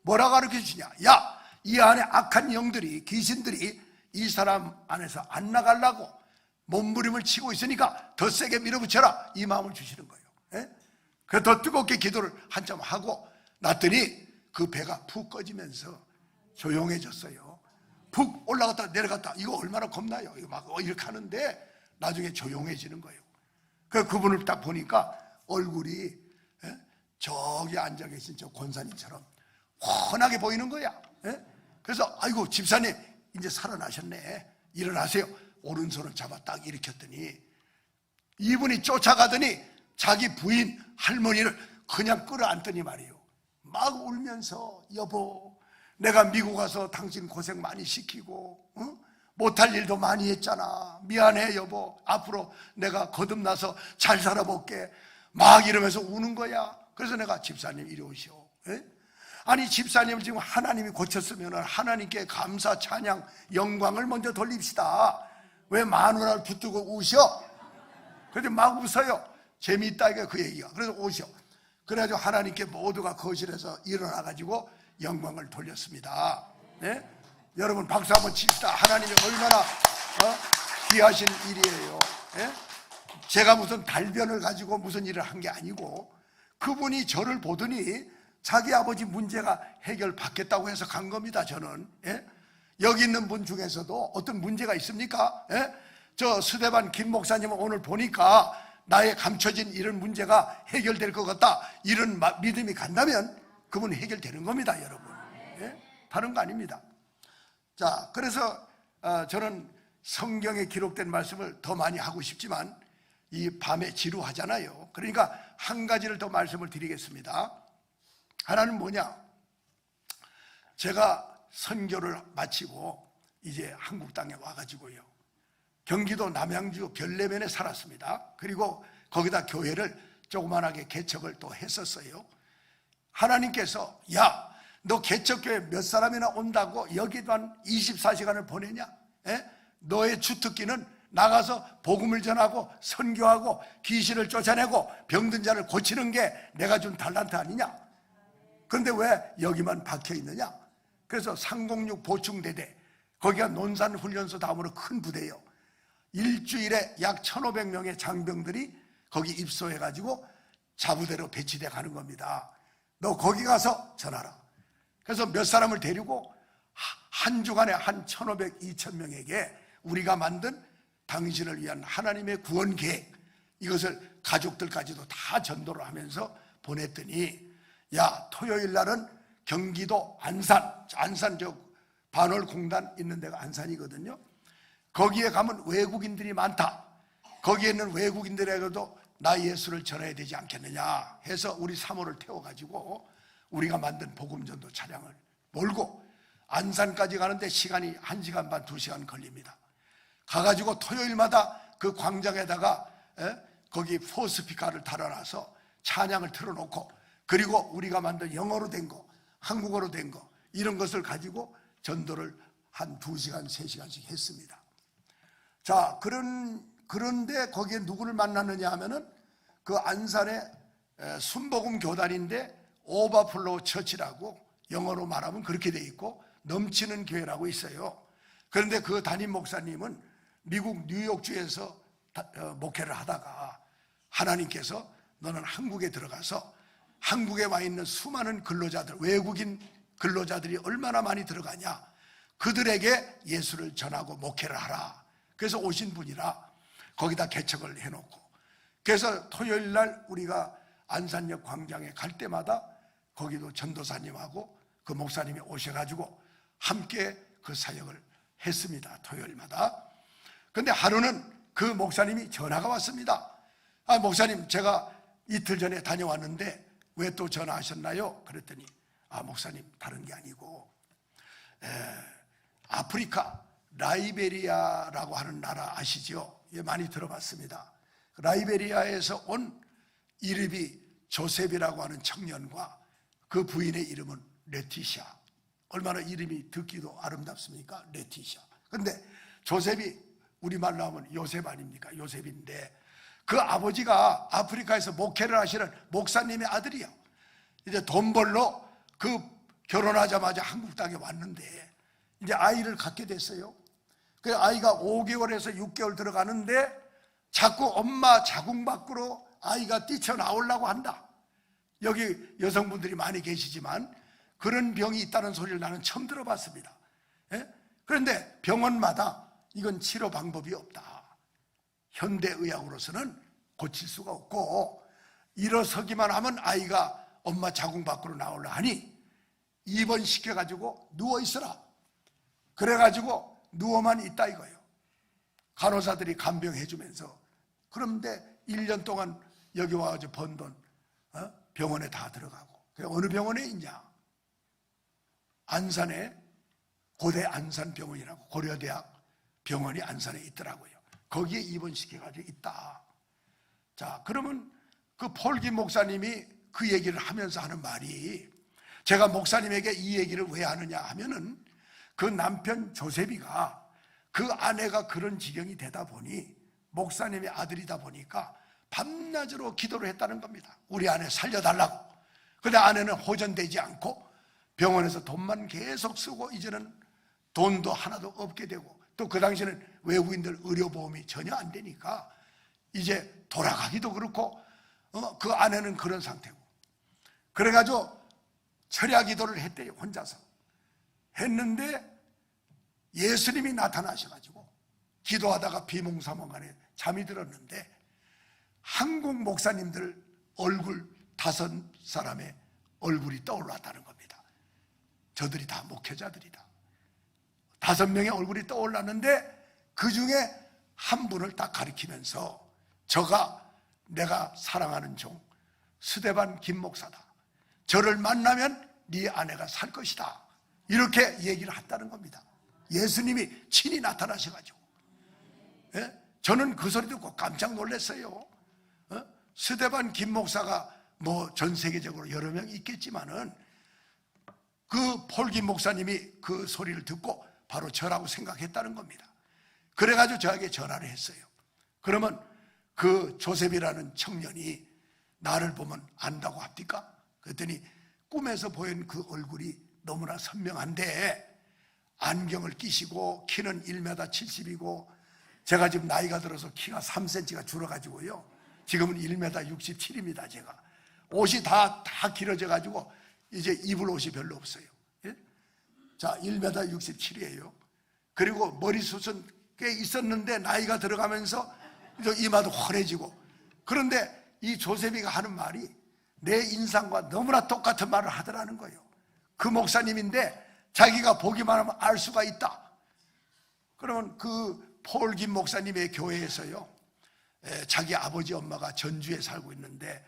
뭐라고 가르쳐 주시냐? 야, 이 안에 악한 영들이 귀신들이 이 사람 안에서 안 나가려고 몸부림을 치고 있으니까 더 세게 밀어붙여라 이 마음을 주시는 거예요. 그래서 더 뜨겁게 기도를 한참 하고 놨더니 그 배가 푹 꺼지면서 조용해졌어요. 푹 올라갔다 내려갔다 이거 얼마나 겁나요. 이거 막 이렇게 하는데 나중에 조용해지는 거예요. 그분을 딱 보니까 얼굴이 저기 앉아 계신 저 권사님처럼 훤하게 보이는 거야. 그래서 아이고 집사님 이제 살아나셨네. 일어나세요. 오른손을 잡아 딱 일으켰더니 이분이 쫓아가더니 자기 부인 할머니를 그냥 끌어안더니 말이에요. 막 울면서 여보, 내가 미국 가서 당신 고생 많이 시키고 못할 일도 많이 했잖아. 미안해 여보. 앞으로 내가 거듭나서 잘 살아볼게. 막 이러면서 우는 거야. 그래서 내가 집사님 이리 오시오. 예? 아니 집사님을 지금 하나님이 고쳤으면 하나님께 감사, 찬양, 영광을 먼저 돌립시다. 왜 마누라를 붙들고 우셔? 그런데 막 웃어요. 재미있다 이게 그 얘기가. 그래서 오셔. 그래가지고 하나님께 모두가 거실에서 일어나가지고 영광을 돌렸습니다. 네? 여러분 박수 한번 칩시다. 하나님이 얼마나 귀하신 일이에요. 네? 제가 무슨 달변을 가지고 무슨 일을 한 게 아니고 그분이 저를 보더니 자기 아버지 문제가 해결받겠다고 해서 간 겁니다. 저는. 예? 여기 있는 분 중에서도 어떤 문제가 있습니까? 예? 저 스데반 김 목사님은 오늘 보니까 나의 감춰진 이런 문제가 해결될 것 같다, 이런 믿음이 간다면 그분은 해결되는 겁니다. 여러분. 예? 다른 거 아닙니다. 자, 그래서 저는 성경에 기록된 말씀을 더 많이 하고 싶지만 이 밤에 지루하잖아요. 그러니까 한 가지를 더 말씀을 드리겠습니다. 하나는 뭐냐? 제가 선교를 마치고 이제 한국 땅에 와가지고요, 경기도 남양주 별내면에 살았습니다. 그리고 거기다 교회를 조그만하게 개척을 또 했었어요. 하나님께서 야, 너 개척교회 몇 사람이나 온다고 여기도 한 24시간을 보내냐? 에? 너의 주특기는 나가서 복음을 전하고 선교하고 귀신을 쫓아내고 병든 자를 고치는 게 내가 준 달란트 아니냐? 그런데 왜 여기만 박혀 있느냐? 그래서 306 보충대대, 거기가 논산훈련소 다음으로 큰 부대예요. 일주일에 약 1,500명의 장병들이 거기 입소해가지고 자부대로 배치돼 가는 겁니다. 너 거기 가서 전하라. 그래서 몇 사람을 데리고 한 주간에 한 1,500, 2,000명에게 우리가 만든 당신을 위한 하나님의 구원 계획, 이것을 가족들까지도 다 전도를 하면서 보냈더니, 야, 토요일 날은 경기도 안산 저 반월공단 있는 데가 안산이거든요. 거기에 가면 외국인들이 많다. 거기에 있는 외국인들에게도 나 예수를 전해야 되지 않겠느냐 해서 우리 사모를 태워가지고 우리가 만든 복음전도 차량을 몰고 안산까지 가는데 시간이 1시간 반, 2시간 걸립니다. 가가지고 토요일마다 그 광장에다가 거기 포스피카를 달아놔서 찬양을 틀어놓고, 그리고 우리가 만든 영어로 된 거, 한국어로 된 거, 이런 것을 가지고 전도를 한 2시간, 3시간씩 했습니다. 자, 그런데 거기에 누구를 만났느냐 하면은 그 안산의 순복음 교단인데 오버플로우 처치라고 영어로 말하면 그렇게 돼 있고 넘치는 교회라고 있어요. 그런데 그 담임 목사님은 미국 뉴욕주에서 목회를 하다가 하나님께서 너는 한국에 들어가서 한국에 와 있는 수많은 근로자들, 외국인 근로자들이 얼마나 많이 들어가냐, 그들에게 예수를 전하고 목회를 하라. 그래서 오신 분이라 거기다 개척을 해놓고, 그래서 토요일 날 우리가 안산역 광장에 갈 때마다 거기도 전도사님하고 그 목사님이 오셔가지고 함께 그 사역을 했습니다. 토요일마다. 근데 하루는 그 목사님이 전화가 왔습니다. 아, 목사님, 제가 이틀 전에 다녀왔는데 왜 또 전화하셨나요? 그랬더니, 아, 목사님, 다른 게 아니고 아프리카 라이베리아라고 하는 나라 아시죠? 예, 많이 들어봤습니다. 라이베리아에서 온 이름이 조셉이라고 하는 청년과 그 부인의 이름은 레티샤. 얼마나 이름이 듣기도 아름답습니까? 레티샤. 근데 조셉이 우리말로 하면 요셉 아닙니까? 요셉인데 그 아버지가 아프리카에서 목회를 하시는 목사님의 아들이야. 이제 돈 벌러 그 결혼하자마자 한국 땅에 왔는데 이제 아이를 갖게 됐어요. 그 아이가 5개월에서 6개월 들어가는데 자꾸 엄마 자궁 밖으로 아이가 뛰쳐나오려고 한다. 여기 여성분들이 많이 계시지만 그런 병이 있다는 소리를 나는 처음 들어봤습니다. 예? 그런데 병원마다 이건 치료 방법이 없다. 현대의학으로서는 고칠 수가 없고 일어서기만 하면 아이가 엄마 자궁 밖으로 나오려 하니 입원시켜가지고 누워있어라. 그래가지고 누워만 있다 이거예요. 간호사들이 간병해주면서. 그런데 1년 동안 여기 와가지고 번 돈 병원에 다 들어가고 어느 병원에 있냐? 안산에 고대 안산병원이라고 고려대학 병원이 안산에 있더라고요. 거기에 입원시켜가지고 있다. 자, 그러면 그 폴김 목사님이 그 얘기를 하면서 하는 말이, 제가 목사님에게 이 얘기를 왜 하느냐 하면은 그 남편 조세비가 그 아내가 그런 지경이 되다 보니 목사님의 아들이다 보니까 밤낮으로 기도를 했다는 겁니다. 우리 아내 살려달라고. 근데 아내는 호전되지 않고 병원에서 돈만 계속 쓰고 이제는 돈도 하나도 없게 되고, 또 그 당시에는 외국인들 의료보험이 전혀 안 되니까 이제 돌아가기도 그렇고 그 아내는 그런 상태고, 그래가지고 철야 기도를 했대요. 혼자서 했는데 예수님이 나타나셔가지고 기도하다가 비몽사몽간에 잠이 들었는데 한국 목사님들 얼굴 5사람의 얼굴이 떠올랐다는 겁니다. 저들이 다 목회자들이다. 5명의 얼굴이 떠올랐는데 그 중에 한 분을 딱 가리키면서 저가 내가 사랑하는 종 스데반 김 목사다. 저를 만나면 네 아내가 살 것이다. 이렇게 얘기를 했다는 겁니다. 예수님이 친히 나타나셔가지고. 예? 저는 그 소리 듣고 깜짝 놀랐어요. 스데반 김 목사가 뭐 전 세계적으로 여러 명 있겠지만은 그 폴 김 목사님이 그 소리를 듣고 바로 저라고 생각했다는 겁니다. 그래가지고 저에게 전화를 했어요. 그러면 그 조셉이라는 청년이 나를 보면 안다고 합니까? 그랬더니 꿈에서 보인 그 얼굴이 너무나 선명한데 안경을 끼시고 키는 1m 70이고 제가 지금 나이가 들어서 키가 3cm가 줄어가지고요. 지금은 1m 67입니다. 제가 옷이 다 길어져 가지고 이제 입을 옷이 별로 없어요. 예? 자, 1m 67이에요. 그리고 머리숱은 꽤 있었는데 나이가 들어가면서 이마도 훤해지고, 그런데 이 조셉이가 하는 말이 내 인상과 너무나 똑같은 말을 하더라는 거예요. 그 목사님인데 자기가 보기만 하면 알 수가 있다. 그러면 그 폴 김 목사님의 교회에서요, 자기 아버지 엄마가 전주에 살고 있는데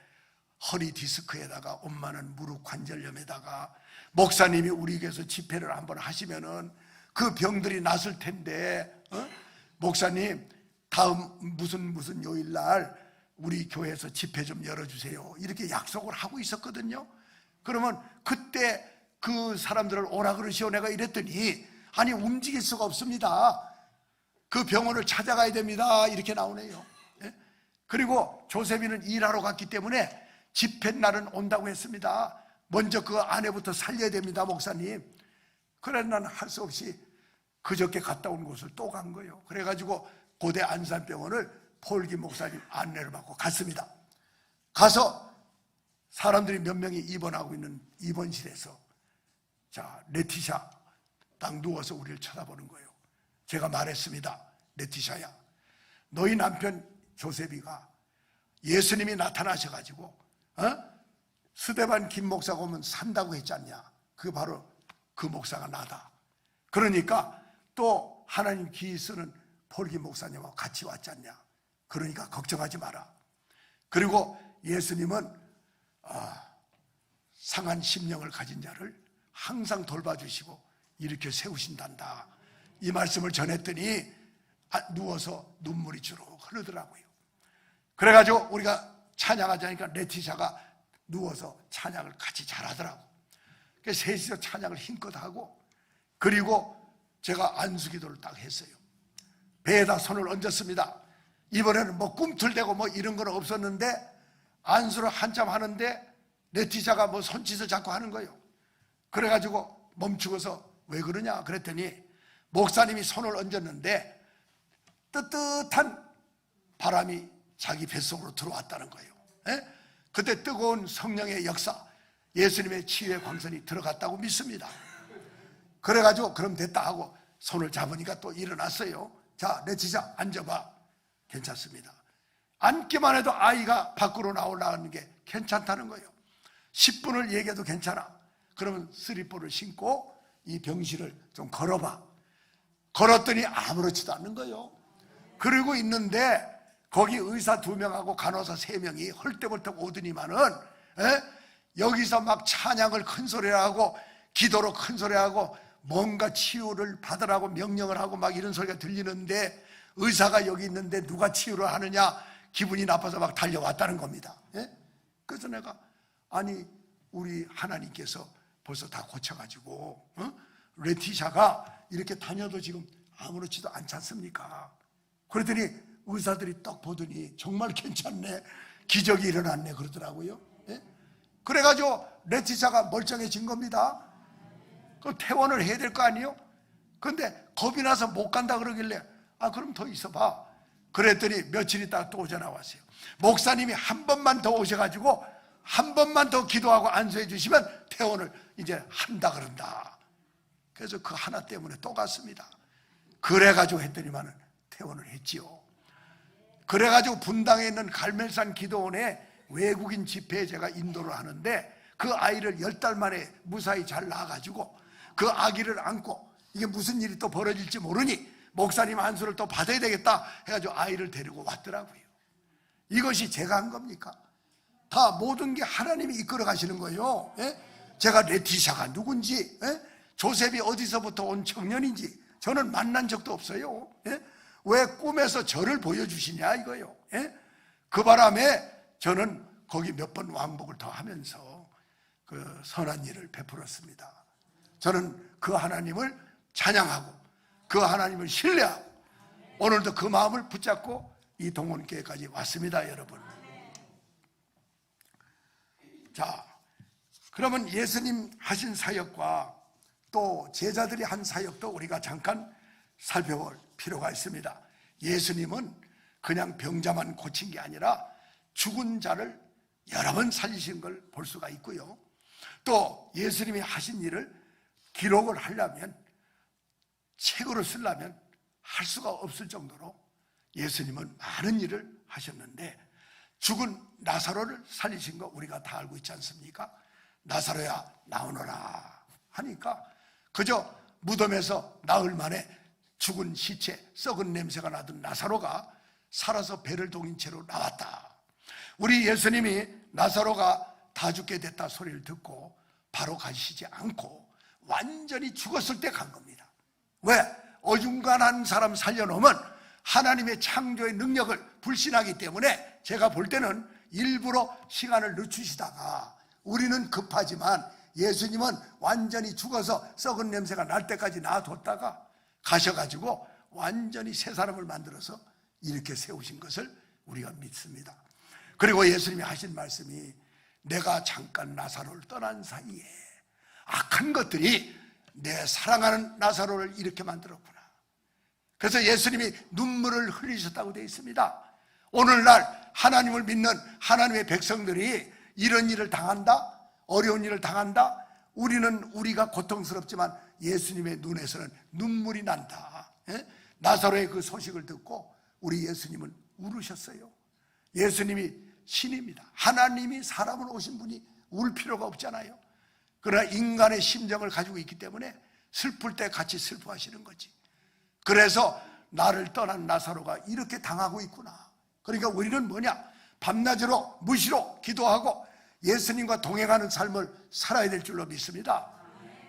허리 디스크에다가 엄마는 무릎 관절염에다가 목사님이 우리 교회에서 집회를 한번 하시면은 그 병들이 났을 텐데 목사님 다음 무슨 요일날 우리 교회에서 집회 좀 열어주세요. 이렇게 약속을 하고 있었거든요. 그러면 그때 그 사람들을 오라 그러시오 내가 이랬더니 아니 움직일 수가 없습니다. 그 병원을 찾아가야 됩니다. 이렇게 나오네요. 그리고 조셉이는 일하러 갔기 때문에 집회 날은 온다고 했습니다. 먼저 그 아내부터 살려야 됩니다, 목사님. 그래 나는 할 수 없이 그저께 갔다 온 곳을 또 간 거예요. 그래가지고 고대 안산병원을 폴김 목사님 안내를 받고 갔습니다. 가서 사람들이 몇 명이 입원하고 있는 입원실에서 자, 레티샤 딱 누워서 우리를 쳐다보는 거예요. 제가 말했습니다. 레티샤야, 너희 남편 조셉이가 예수님이 나타나셔가지고 스데반 김 목사가 오면 산다고 했지 않냐. 그게 바로 그 목사가 나다. 그러니까 또 하나님 기 쓰는 폴김 목사님하고 같이 왔지 않냐. 그러니까 걱정하지 마라. 그리고 예수님은 상한 심령을 가진 자를 항상 돌봐주시고 일으켜 세우신단다. 이 말씀을 전했더니 누워서 눈물이 주르륵 흐르더라고요. 그래가지고 우리가 찬양하자니까 레티샤가 누워서 찬양을 같이 잘하더라고. 그래서 셋이서 찬양을 힘껏 하고, 그리고 제가 안수기도를 딱 했어요. 배에다 손을 얹었습니다. 이번에는 뭐 꿈틀대고 뭐 이런 건 없었는데 안수를 한참 하는데 레티샤가 뭐 손짓을 자꾸 하는 거예요. 그래가지고 멈추고서 왜 그러냐 그랬더니 목사님이 손을 얹었는데 뜨뜻한 바람이 자기 뱃속으로 들어왔다는 거예요. 그때 뜨거운 성령의 역사, 예수님의 치유의 광선이 들어갔다고 믿습니다. 그래가지고 그럼 됐다 하고 손을 잡으니까 또 일어났어요. 자, 레티샤 앉아봐. 괜찮습니다. 앉기만 해도 아이가 밖으로 나오려는 게 괜찮다는 거예요. 10분을 얘기해도 괜찮아. 그러면 슬리퍼를 신고 이 병실을 좀 걸어봐. 걸었더니 아무렇지도 않는 거예요. 그러고 있는데 거기 의사 2명하고 간호사 3명이 헐떡헐떡 오더니만은 여기서 막 찬양을 큰 소리를 하고 기도로 큰 소리를 하고 뭔가 치유를 받으라고 명령을 하고 막 이런 소리가 들리는데 의사가 여기 있는데 누가 치유를 하느냐, 기분이 나빠서 막 달려왔다는 겁니다. 예? 그래서 내가 아니 우리 하나님께서 벌써 다 고쳐가지고 레티샤가 이렇게 다녀도 지금 아무렇지도 않지 않습니까? 그랬더니 의사들이 딱 보더니 정말 괜찮네, 기적이 일어났네 그러더라고요. 예? 그래가지고 레티샤가 멀쩡해진 겁니다. 그럼 퇴원을 해야 될 거 아니에요? 근데 겁이 나서 못 간다 그러길래 아 그럼 더 있어봐. 그랬더니 며칠 있다가 또 오전화 왔어요. 목사님이 한 번만 더 오셔가지고 한 번만 더 기도하고 안수해 주시면 퇴원을 이제 한다 그런다. 그래서 그 하나 때문에 또 갔습니다. 그래가지고 했더니만은 퇴원을 했지요. 그래가지고 분당에 있는 갈멜산 기도원에 외국인 집회에 제가 인도를 하는데 그 아이를 10달 만에 무사히 잘 낳아가지고 그 아기를 안고 이게 무슨 일이 또 벌어질지 모르니 목사님 안수를 또 받아야 되겠다 해가지고 아이를 데리고 왔더라고요. 이것이 제가 한 겁니까? 다 모든 게 하나님이 이끌어 가시는 거예요. 예? 제가 레티샤가 누군지, 예? 조셉이 어디서부터 온 청년인지 저는 만난 적도 없어요. 예? 왜 꿈에서 저를 보여주시냐 이거요. 예? 그 바람에 저는 거기 몇 번 왕복을 더 하면서 그 선한 일을 베풀었습니다. 저는 그 하나님을 찬양하고 그 하나님을 신뢰하고 오늘도 그 마음을 붙잡고 이 동원교회까지 왔습니다, 여러분. 자, 그러면 예수님 하신 사역과 또 제자들이 한 사역도 우리가 잠깐 살펴볼 필요가 있습니다. 예수님은 그냥 병자만 고친 게 아니라 죽은 자를 여러 번 살리신 걸 볼 수가 있고요. 또 예수님이 하신 일을 기록을 하려면, 책으로 쓰려면 할 수가 없을 정도로 예수님은 많은 일을 하셨는데 죽은 나사로를 살리신 거 우리가 다 알고 있지 않습니까? 나사로야 나오너라 하니까 그저 무덤에서 나흘 만에 죽은 시체, 썩은 냄새가 나던 나사로가 살아서 배를 동인 채로 나왔다. 우리 예수님이 나사로가 다 죽게 됐다 소리를 듣고 바로 가시지 않고 완전히 죽었을 때 간 겁니다. 왜? 어중간한 사람 살려놓으면 하나님의 창조의 능력을 불신하기 때문에 제가 볼 때는 일부러 시간을 늦추시다가 우리는 급하지만 예수님은 완전히 죽어서 썩은 냄새가 날 때까지 놔뒀다가 가셔가지고 완전히 새 사람을 만들어서 이렇게 세우신 것을 우리가 믿습니다. 그리고 예수님이 하신 말씀이 내가 잠깐 나사로를 떠난 사이에 악한 것들이 내 사랑하는 나사로를 이렇게 만들었구나. 그래서 예수님이 눈물을 흘리셨다고 되어 있습니다. 오늘날 하나님을 믿는 하나님의 백성들이 이런 일을 당한다, 어려운 일을 당한다, 우리가 고통스럽지만 예수님의 눈에서는 눈물이 난다. 나사로의 그 소식을 듣고 우리 예수님은 울으셨어요. 예수님이 신입니다. 하나님이 사람으로 오신 분이 울 필요가 없잖아요. 그러나 인간의 심정을 가지고 있기 때문에 슬플 때 같이 슬퍼하시는 거지. 그래서 나를 떠난 나사로가 이렇게 당하고 있구나. 그러니까 우리는 뭐냐? 밤낮으로 무시로 기도하고 예수님과 동행하는 삶을 살아야 될 줄로 믿습니다.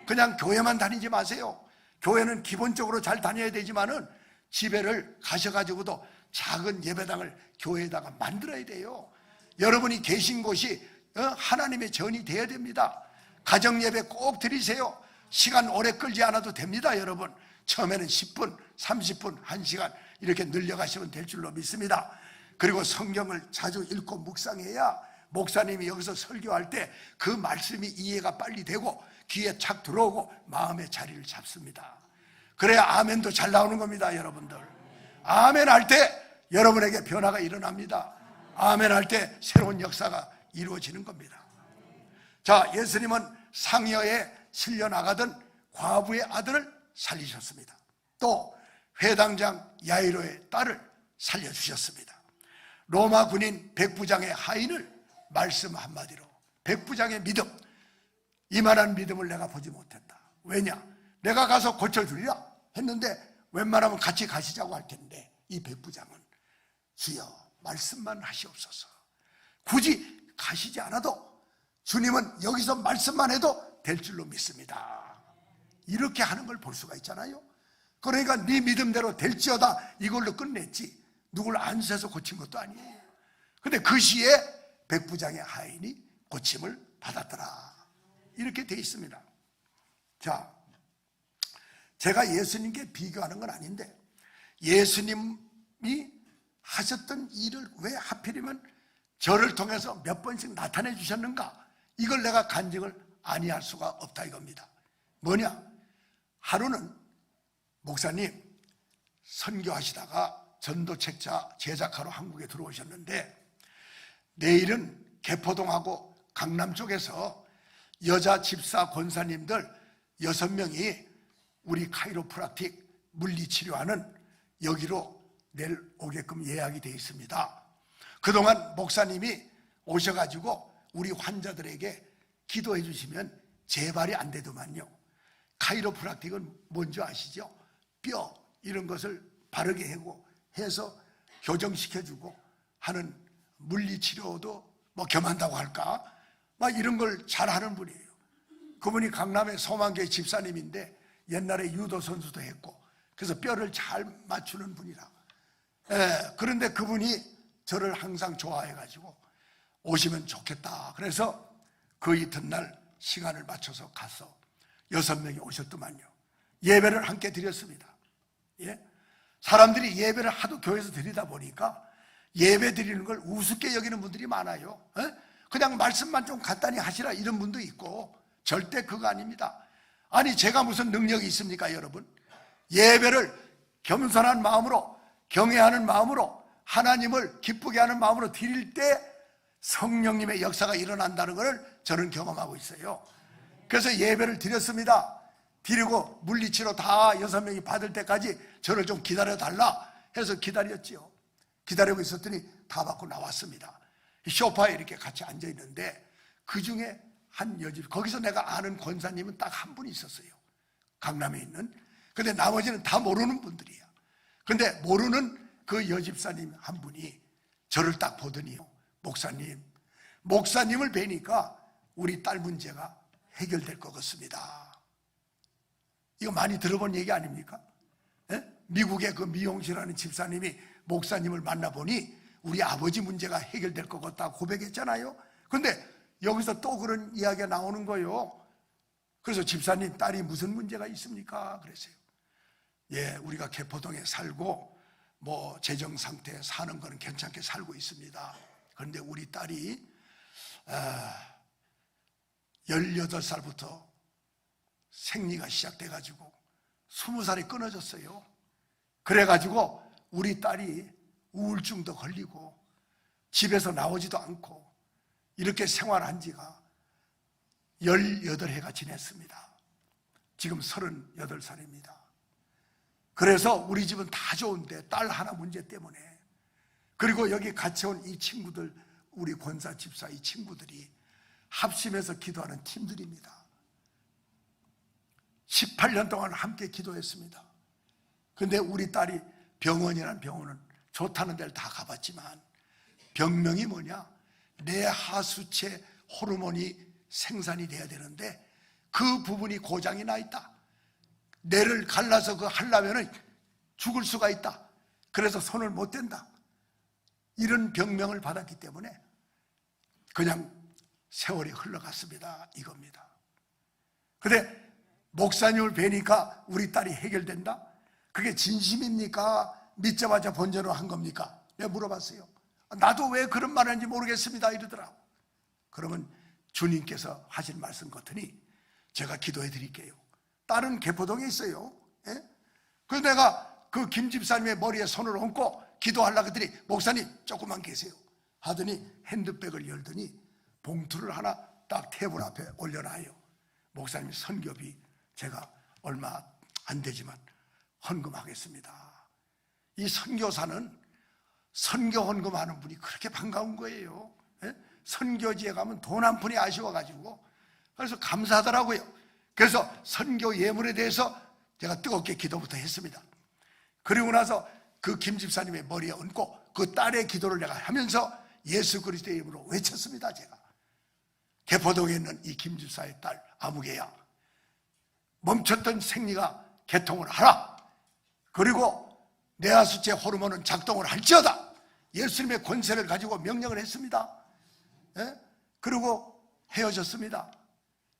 그냥 교회만 다니지 마세요. 교회는 기본적으로 잘 다녀야 되지만은 집회를 가셔가지고도 작은 예배당을 교회에다가 만들어야 돼요. 여러분이 계신 곳이 하나님의 전이 돼야 됩니다. 가정 예배 꼭 드리세요. 시간 오래 끌지 않아도 됩니다, 여러분. 처음에는 10분, 30분, 1시간 이렇게 늘려가시면 될 줄로 믿습니다. 그리고 성경을 자주 읽고 묵상해야 목사님이 여기서 설교할 때 그 말씀이 이해가 빨리 되고 귀에 착 들어오고 마음의 자리를 잡습니다. 그래야 아멘도 잘 나오는 겁니다, 여러분들. 아멘 할 때 여러분에게 변화가 일어납니다. 아멘 할 때 새로운 역사가 이루어지는 겁니다. 자, 예수님은 상여에 실려나가던 과부의 아들을 살리셨습니다. 또 회당장 야이로의 딸을 살려주셨습니다. 로마 군인 백부장의 하인을 말씀 한마디로, 백부장의 믿음, 이만한 믿음을 내가 보지 못했다. 왜냐? 내가 가서 고쳐주리라 했는데 웬만하면 같이 가시자고 할 텐데 이 백부장은 주여 말씀만 하시옵소서, 굳이 가시지 않아도 주님은 여기서 말씀만 해도 될 줄로 믿습니다. 이렇게 하는 걸 볼 수가 있잖아요. 그러니까 네 믿음대로 될지어다 이걸로 끝냈지 누굴 안수해서 고친 것도 아니에요. 근데 그 시에 백부장의 하인이 고침을 받았더라 이렇게 돼 있습니다. 자, 제가 예수님께 비교하는 건 아닌데 예수님이 하셨던 일을 왜 하필이면 저를 통해서 몇 번씩 나타내 주셨는가, 이걸 내가 간증을 아니할 수가 없다 이겁니다. 뭐냐, 하루는 목사님 선교하시다가 전도책자 제작하러 한국에 들어오셨는데 내일은 개포동하고 강남 쪽에서 여자 집사 권사님들 6명이 우리 카이로프락틱 물리치료하는 여기로 내일 오게끔 예약이 되어 있습니다. 그동안 목사님이 오셔가지고 우리 환자들에게 기도해 주시면 재발이 안 되더만요. 카이로프락틱은 뭔지 아시죠? 뼈 이런 것을 바르게 하고 해서 교정시켜주고 하는 물리치료도 뭐 겸한다고 할까? 막 이런 걸 잘하는 분이에요. 그분이 강남의 소망교회 집사님인데 옛날에 유도 선수도 했고 그래서 뼈를 잘 맞추는 분이라. 그런데 그분이 저를 항상 좋아해가지고 오시면 좋겠다. 그래서 그 이튿날 시간을 맞춰서 가서 6명이 오셨더만요. 예배를 함께 드렸습니다. 예? 사람들이 예배를 하도 교회에서 드리다 보니까 예배 드리는 걸 우습게 여기는 분들이 많아요. 그냥 말씀만 좀 간단히 하시라 이런 분도 있고 절대 그거 아닙니다. 아니 제가 무슨 능력이 있습니까 여러분? 예배를 겸손한 마음으로 경외하는 마음으로 하나님을 기쁘게 하는 마음으로 드릴 때 성령님의 역사가 일어난다는 것을 저는 경험하고 있어요. 그래서 예배를 드렸습니다. 드리고 물리치료 다 6명이 받을 때까지 저를 좀 기다려달라 해서 기다렸지요. 기다리고 있었더니 다 받고 나왔습니다. 소파에 이렇게 같이 앉아있는데 그 중에 한 여집, 거기서 내가 아는 권사님은 딱 한 분이 있었어요. 강남에 있는. 근데 나머지는 다 모르는 분들이야. 근데 모르는 그 여집사님 한 분이 저를 딱 보더니요, 목사님을 뵈니까 우리 딸 문제가 해결될 것 같습니다. 이거 많이 들어본 얘기 아닙니까? 미국의 그 미용실하는 집사님이 목사님을 만나보니 우리 아버지 문제가 해결될 것 같다고 고백했잖아요. 근데 여기서 또 그런 이야기가 나오는 거예요. 그래서 집사님, 딸이 무슨 문제가 있습니까? 그랬어요. 예, 우리가 개포동에 살고 뭐 재정 상태 사는 거는 괜찮게 살고 있습니다. 그런데 우리 딸이 18살부터 생리가 시작돼가지고 20살이 끊어졌어요. 그래가지고 우리 딸이 우울증도 걸리고 집에서 나오지도 않고 이렇게 생활한 지가 18해가 지냈습니다. 지금 38살입니다. 그래서 우리 집은 다 좋은데 딸 하나 문제 때문에, 그리고 여기 같이 온 이 친구들, 우리 권사 집사 이 친구들이 합심해서 기도하는 팀들입니다. 18년 동안 함께 기도했습니다. 근데 우리 딸이 병원이라는 병원은 좋다는 데를 다 가봤지만 병명이 뭐냐? 뇌하수체 호르몬이 생산이 돼야 되는데 그 부분이 고장이 나 있다. 뇌를 갈라서 그 하려면 죽을 수가 있다. 그래서 손을 못 댄다. 이런 병명을 받았기 때문에 그냥 세월이 흘러갔습니다. 이겁니다. 근데 목사님을 뵈니까 우리 딸이 해결된다? 그게 진심입니까? 믿자마자 번전을 한 겁니까? 내가 물어봤어요. 나도 왜 그런 말 하는지 모르겠습니다 이러더라고. 그러면 주님께서 하신 말씀 같으니 제가 기도해 드릴게요. 딸은 개포동에 있어요. 예? 그래서 내가 그 김 집사님의 머리에 손을 얹고 기도하려고 했더니 목사님 조금만 계세요 하더니 핸드백을 열더니 봉투를 하나 딱 테이블 앞에 올려놔요. 목사님 선교비 제가 얼마 안 되지만 헌금하겠습니다. 이 선교사는 선교 헌금하는 분이 그렇게 반가운 거예요. 예? 선교지에 가면 돈 한 푼이 아쉬워가지고 그래서 감사하더라고요. 그래서 선교 예물에 대해서 제가 뜨겁게 기도부터 했습니다. 그리고 나서 그 김 집사님의 머리에 얹고 그 딸의 기도를 내가 하면서 예수 그리스도의 이름으로 외쳤습니다. 제가 개포동에 있는 이 김집사의 딸 아무개야, 멈췄던 생리가 개통을 하라. 그리고 내하수체 호르몬은 작동을 할지어다. 예수님의 권세를 가지고 명령을 했습니다. 예? 그리고 헤어졌습니다.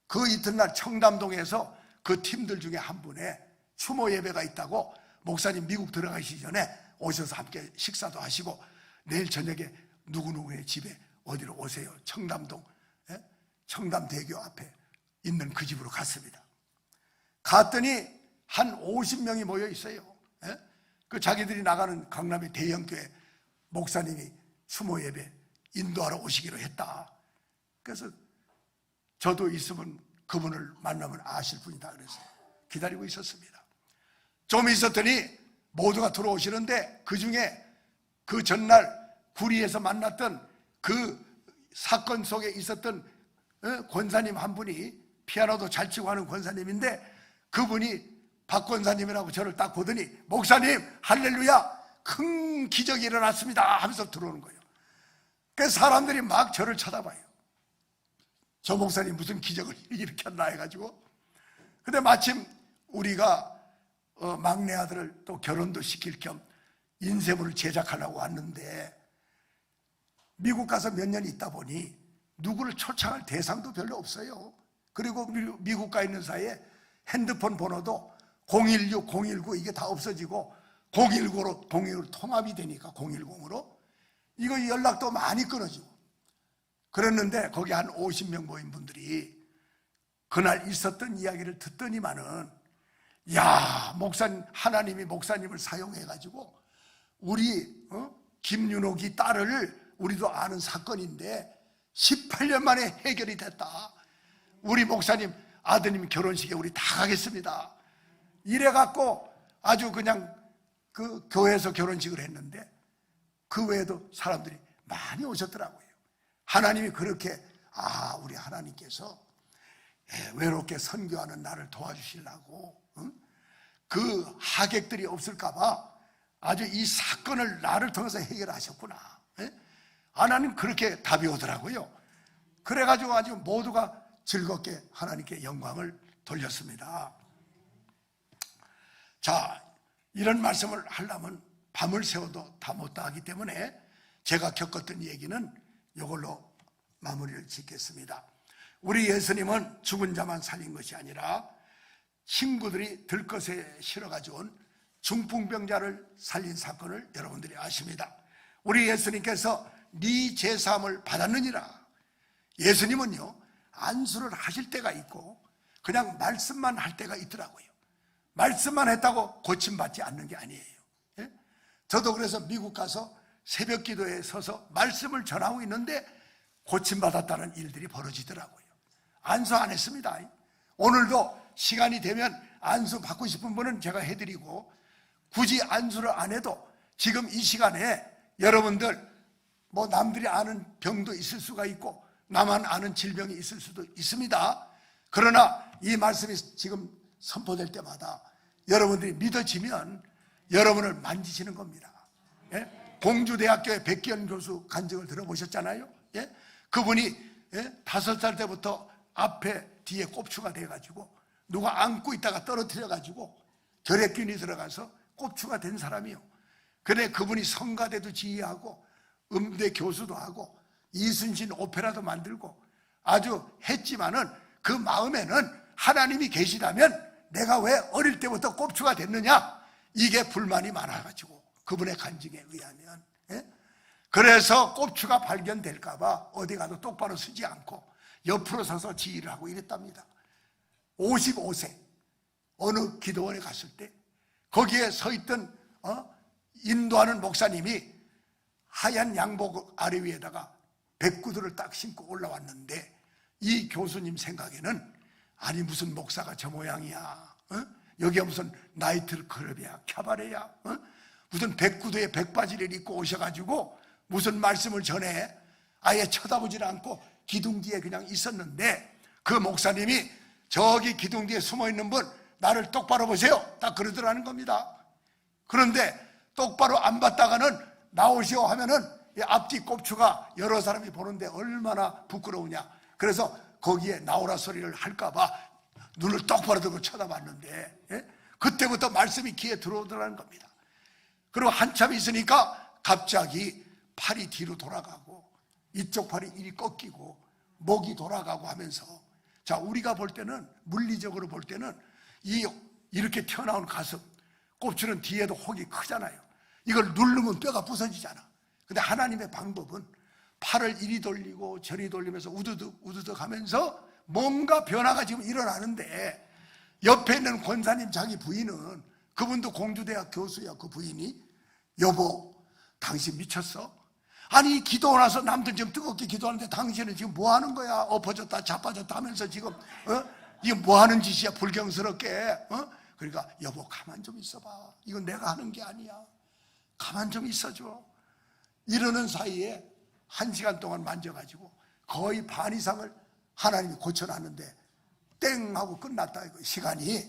그 이튿날 청담동에서 그 팀들 중에 한 분의 추모 예배가 있다고 목사님 미국 들어가시기 전에 오셔서 함께 식사도 하시고 내일 저녁에 누구누구의 집에 어디로 오세요. 청담동, 예? 청담대교 앞에 있는 그 집으로 갔습니다. 갔더니 한 50명이 모여 있어요. 예? 그 자기들이 나가는 강남의 대형교회 목사님이 추모 예배 인도하러 오시기로 했다. 그래서 저도 있으면 그분을 만나면 아실 분이다 그래서 기다리고 있었습니다. 좀 있었더니 모두가 들어오시는데 그 중에 그 전날 구리에서 만났던 그 사건 속에 있었던 권사님 한 분이 피아노도 잘 치고 하는 권사님인데 그분이 박 권사님이라고 저를 딱 보더니 목사님 할렐루야 큰 기적이 일어났습니다 하면서 들어오는 거예요. 그래서 사람들이 막 저를 쳐다봐요. 저 목사님 무슨 기적을 일으켰나 해가지고. 근데 마침 우리가 막내 아들을 또 결혼도 시킬 겸 인쇄물을 제작하려고 왔는데 미국 가서 몇 년 있다 보니 누구를 초청할 대상도 별로 없어요. 그리고 미국 가 있는 사이에 핸드폰 번호도 016, 019 이게 다 없어지고 019로 통합이 되니까 010으로 이거 연락도 많이 끊어지고 그랬는데 거기 한 50명 모인 분들이 그날 있었던 이야기를 듣더니만은 야 목사님 하나님이 목사님을 사용해가지고 우리 김윤옥이 딸을 우리도 아는 사건인데 18년 만에 해결이 됐다. 우리 목사님 아드님 결혼식에 우리 다 가겠습니다. 이래갖고 아주 그냥 그 교회에서 결혼식을 했는데 그 외에도 사람들이 많이 오셨더라고요. 하나님이 그렇게 우리 하나님께서 외롭게 선교하는 나를 도와주시려고 그 하객들이 없을까봐 아주 이 사건을 나를 통해서 해결하셨구나. 하나님 그렇게 답이 오더라고요. 그래가지고 아주 모두가 즐겁게 하나님께 영광을 돌렸습니다. 자, 이런 말씀을 하려면 밤을 새워도 다 못다 하기 때문에 제가 겪었던 얘기는 이걸로 마무리를 짓겠습니다. 우리 예수님은 죽은 자만 살린 것이 아니라 친구들이 들것에 실어가지고 온 중풍병자를 살린 사건을 여러분들이 아십니다. 우리 예수님께서 네 제사함을 받았느니라. 예수님은요 안수를 하실 때가 있고 그냥 말씀만 할 때가 있더라고요. 말씀만 했다고 고침받지 않는 게 아니에요. 예? 저도 그래서 미국 가서 새벽 기도에 서서 말씀을 전하고 있는데 고침받았다는 일들이 벌어지더라고요. 안수 안 했습니다. 오늘도 시간이 되면 안수 받고 싶은 분은 제가 해드리고 굳이 안수를 안 해도 지금 이 시간에 여러분들 뭐 남들이 아는 병도 있을 수가 있고 나만 아는 질병이 있을 수도 있습니다. 그러나 이 말씀이 지금 선포될 때마다 여러분들이 믿어지면 여러분을 만지시는 겁니다. 예? 공주대학교의 백기현 교수 간증을 들어보셨잖아요. 예? 그분이 5살 때부터 앞에 뒤에 꼽추가 돼가지고 누가 안고 있다가 떨어뜨려가지고 결핵균이 들어가서 꼽추가 된 사람이요. 그래 그분이 성가대도 지휘하고 음대 교수도 하고 이순신 오페라도 만들고 아주 했지만은 그 마음에는 하나님이 계시다면 내가 왜 어릴 때부터 꼽추가 됐느냐 이게 불만이 많아가지고 그분의 간증에 의하면 그래서 꼽추가 발견될까봐 어디 가도 똑바로 서지 않고 옆으로 서서 지휘를 하고 이랬답니다. 55세 어느 기도원에 갔을 때 거기에 서 있던 인도하는 목사님이 하얀 양복 아래 위에다가 백구두를 딱 신고 올라왔는데 이 교수님 생각에는 아니 무슨 목사가 저 모양이야. 여기가 무슨 나이트클럽이야 캬바레야. 무슨 백구두에 백바지를 입고 오셔가지고 무슨 말씀을 전해. 아예 쳐다보질 않고 기둥 뒤에 그냥 있었는데 그 목사님이 저기 기둥 뒤에 숨어있는 분 나를 똑바로 보세요 딱 그러더라는 겁니다. 그런데 똑바로 안 봤다가는 나오시오 하면은 앞뒤 꼽추가 여러 사람이 보는데 얼마나 부끄러우냐. 그래서 거기에 나오라 소리를 할까봐 눈을 똑바로 들고 쳐다봤는데, 예? 그때부터 말씀이 귀에 들어오더라는 겁니다. 그리고 한참 있으니까 갑자기 팔이 뒤로 돌아가고 이쪽 팔이 이리 꺾이고 목이 돌아가고 하면서, 자, 우리가 볼 때는, 물리적으로 볼 때는 이렇게 튀어나온 가슴, 꼽추는 뒤에도 혹이 크잖아요. 이걸 누르면 뼈가 부서지잖아. 근데 하나님의 방법은 팔을 이리 돌리고 저리 돌리면서 우두둑 우두둑 하면서 뭔가 변화가 지금 일어나는데, 옆에 있는 권사님 자기 부인은, 그분도 공주대학 교수야. 그 부인이, 여보 당신 미쳤어? 아니 기도하고 나서 남들 지금 뜨겁게 기도하는데 당신은 지금 뭐 하는 거야? 엎어졌다 자빠졌다 하면서 지금 이게 뭐 하는 짓이야 불경스럽게. 그러니까 여보 가만 좀 있어봐, 이건 내가 하는 게 아니야, 가만 좀 있어줘. 이러는 사이에 1시간 동안 만져가지고 거의 반 이상을 하나님이 고쳐놨는데 땡 하고 끝났다 이거. 시간이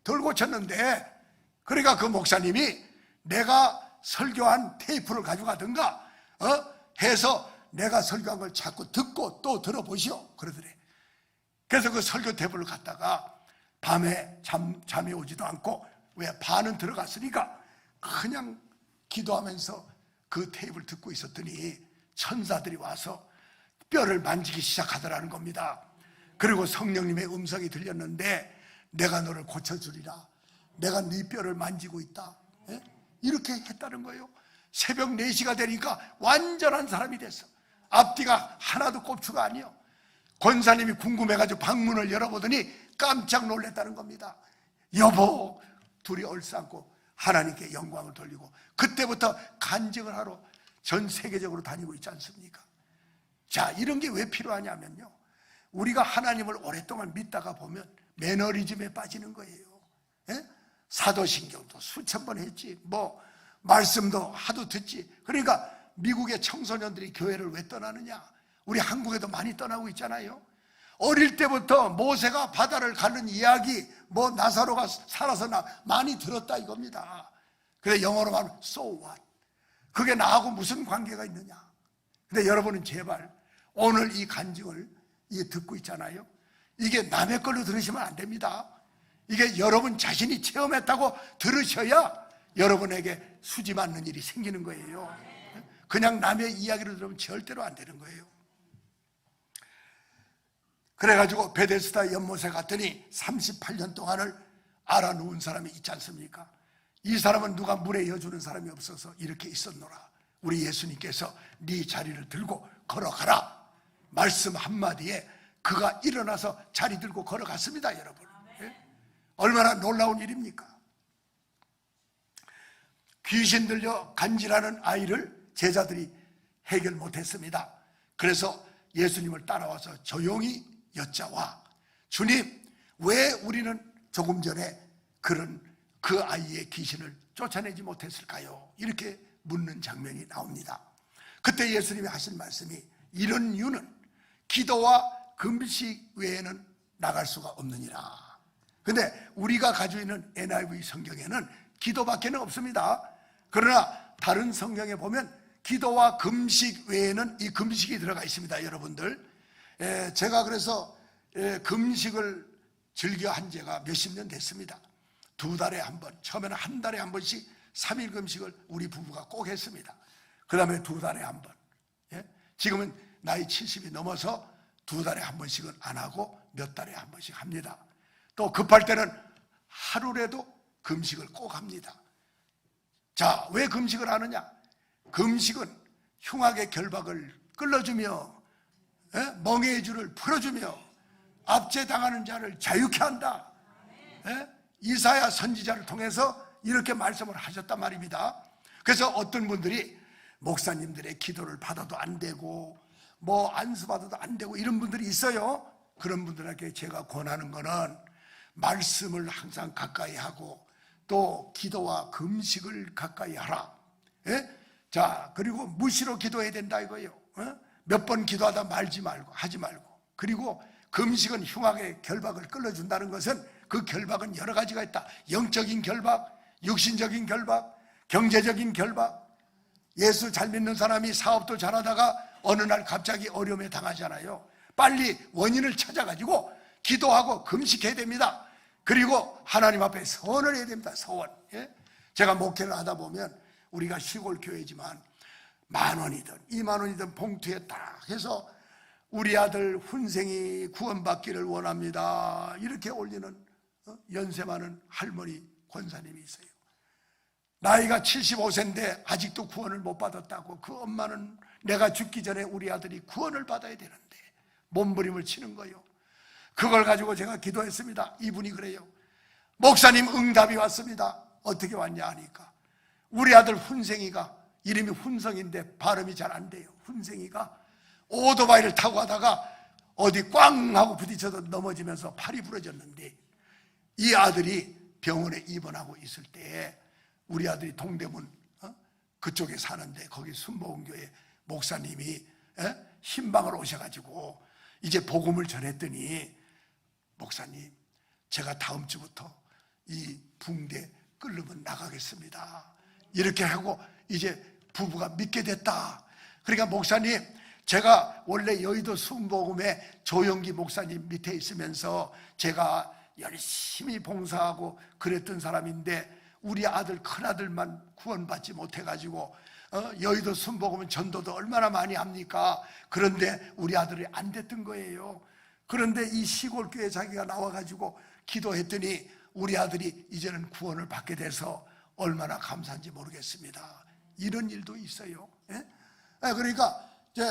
덜 고쳤는데, 그러니까 그 목사님이 내가 설교한 테이프를 가져가든가 해서 내가 설교한 걸 자꾸 듣고 또 들어보시오 그러더래. 그래서 그 설교 테이프를 갖다가 밤에 잠이 오지도 않고, 왜 반은 들어갔으니까 그냥 기도하면서 그 테이프를 듣고 있었더니 천사들이 와서 뼈를 만지기 시작하더라는 겁니다. 그리고 성령님의 음성이 들렸는데, 내가 너를 고쳐주리라, 내가 네 뼈를 만지고 있다, 이렇게 했다는 거예요. 새벽 4시가 되니까 완전한 사람이 됐어. 앞뒤가 하나도 꼽추가 아니요. 권사님이 궁금해가지고 방문을 열어보더니 깜짝 놀랐다는 겁니다. 여보, 둘이 얼싸안고 하나님께 영광을 돌리고, 그때부터 간증을 하러 전 세계적으로 다니고 있지 않습니까? 자, 이런 게 왜 필요하냐면요, 우리가 하나님을 오랫동안 믿다가 보면 매너리즘에 빠지는 거예요. 사도신경도 수천 번 했지, 뭐 말씀도 하도 듣지. 그러니까 미국의 청소년들이 교회를 왜 떠나느냐? 우리 한국에도 많이 떠나고 있잖아요. 어릴 때부터 모세가 바다를 가른 이야기, 뭐 나사로가 살아서 많이 들었다 이겁니다. 그래서 영어로 말하면 so what? 그게 나하고 무슨 관계가 있느냐? 근데 여러분은 제발 오늘 이 간증을 듣고 있잖아요. 이게 남의 걸로 들으시면 안 됩니다. 이게 여러분 자신이 체험했다고 들으셔야 여러분에게 수지 맞는 일이 생기는 거예요. 그냥 남의 이야기를 들으면 절대로 안 되는 거예요. 그래가지고 베데스다 연못에 갔더니 38년 동안을 알아놓은 사람이 있지 않습니까? 이 사람은 누가 물에 여주는 사람이 없어서 이렇게 있었노라. 우리 예수님께서 네 자리를 들고 걸어가라 말씀 한마디에 그가 일어나서 자리 들고 걸어갔습니다. 여러분, 얼마나 놀라운 일입니까? 귀신 들려 간질하는 아이를 제자들이 해결 못했습니다. 그래서 예수님을 따라와서 조용히 여짜와, 주님, 왜 우리는 조금 전에 그 아이의 귀신을 쫓아내지 못했을까요? 이렇게 묻는 장면이 나옵니다. 그때 예수님이 하신 말씀이, 이런 이유는 기도와 금식 외에는 나갈 수가 없느니라. 근데 우리가 가지고 있는 NIV 성경에는 기도밖에는 없습니다. 그러나 다른 성경에 보면 기도와 금식 외에는 이 금식이 들어가 있습니다. 여러분들, 제가 그래서 금식을 즐겨 한 지가 몇십 년 됐습니다. 2달에 한 번, 처음에는 한 달에 한 번씩 3일 금식을 우리 부부가 꼭 했습니다. 그 다음에 2달에 한 번, 지금은 나이 70이 넘어서 2달에 한 번씩은 안 하고 몇 달에 한 번씩 합니다. 또 급할 때는 하루라도 금식을 꼭 합니다. 자, 왜 금식을 하느냐? 금식은 흉악의 결박을 끌어주며 멍해의 줄을 풀어주며 압제당하는 자를 자유케 한다. 이사야 선지자를 통해서 이렇게 말씀을 하셨단 말입니다. 그래서 어떤 분들이 목사님들의 기도를 받아도 안 되고 뭐 안수 받아도 안 되고 이런 분들이 있어요. 그런 분들에게 제가 권하는 거는 말씀을 항상 가까이 하고 또 기도와 금식을 가까이 하라. 자, 그리고 무시로 기도해야 된다 이거예요. 몇 번 기도하다 말지 말고 하지 말고. 그리고 금식은 흉악의 결박을 끌어준다는 것은 그 결박은 여러 가지가 있다. 영적인 결박, 육신적인 결박, 경제적인 결박. 예수 잘 믿는 사람이 사업도 잘하다가 어느 날 갑자기 어려움에 당하잖아요. 빨리 원인을 찾아가지고 기도하고 금식해야 됩니다. 그리고 하나님 앞에 서원을 해야 됩니다. 서원. 예? 제가 목회를 하다 보면 우리가 시골 교회지만 10,000원이든 20,000원이든 봉투에 딱 해서 우리 아들 훈생이 구원받기를 원합니다, 이렇게 올리는 연세 많은 할머니 권사님이 있어요. 나이가 75세인데 아직도 구원을 못 받았다고. 그 엄마는 내가 죽기 전에 우리 아들이 구원을 받아야 되는데 몸부림을 치는 거예요. 그걸 가지고 제가 기도했습니다. 이분이 그래요. 목사님, 응답이 왔습니다. 어떻게 왔냐 하니까 우리 아들 훈생이가, 이름이 훈성인데 발음이 잘 안 돼요. 훈생이가 오토바이를 타고 가다가 어디 꽝 하고 부딪혀서 넘어지면서 팔이 부러졌는데, 이 아들이 병원에 입원하고 있을 때 우리 아들이 동대문 그쪽에 사는데 거기 순복음교회 목사님이 신방을 오셔가지고 이제 복음을 전했더니, 목사님, 제가 다음 주부터 이 붕대 끌르면 나가겠습니다, 이렇게 하고 이제 부부가 믿게 됐다. 그러니까 목사님, 제가 원래 여의도 순복음의 조영기 목사님 밑에 있으면서 제가 열심히 봉사하고 그랬던 사람인데 우리 아들, 큰아들만 구원받지 못해가지고 여의도 순복음은 전도도 얼마나 많이 합니까? 그런데 우리 아들이 안 됐던 거예요. 그런데 이 시골교회 자기가 나와가지고 기도했더니 우리 아들이 이제는 구원을 받게 돼서 얼마나 감사한지 모르겠습니다. 이런 일도 있어요. 예? 그러니까 이제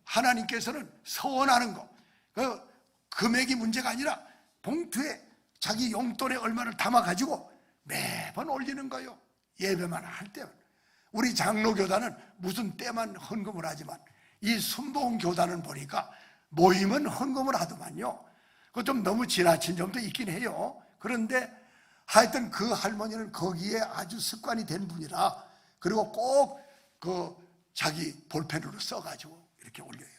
하나님께서는 서원하는 거, 그 금액이 문제가 아니라 봉투에 자기 용돈의 얼마를 담아가지고 매번 올리는 거예요. 예배만 할 때. 우리 장로교단은 무슨 때만 헌금을 하지만 이 순복음교단은 보니까 모이면 헌금을 하더만요. 그거 좀 너무 지나친 점도 있긴 해요. 그런데 하여튼 그 할머니는 거기에 아주 습관이 된 분이라, 그리고 꼭 그 자기 볼펜으로 써가지고 이렇게 올려요.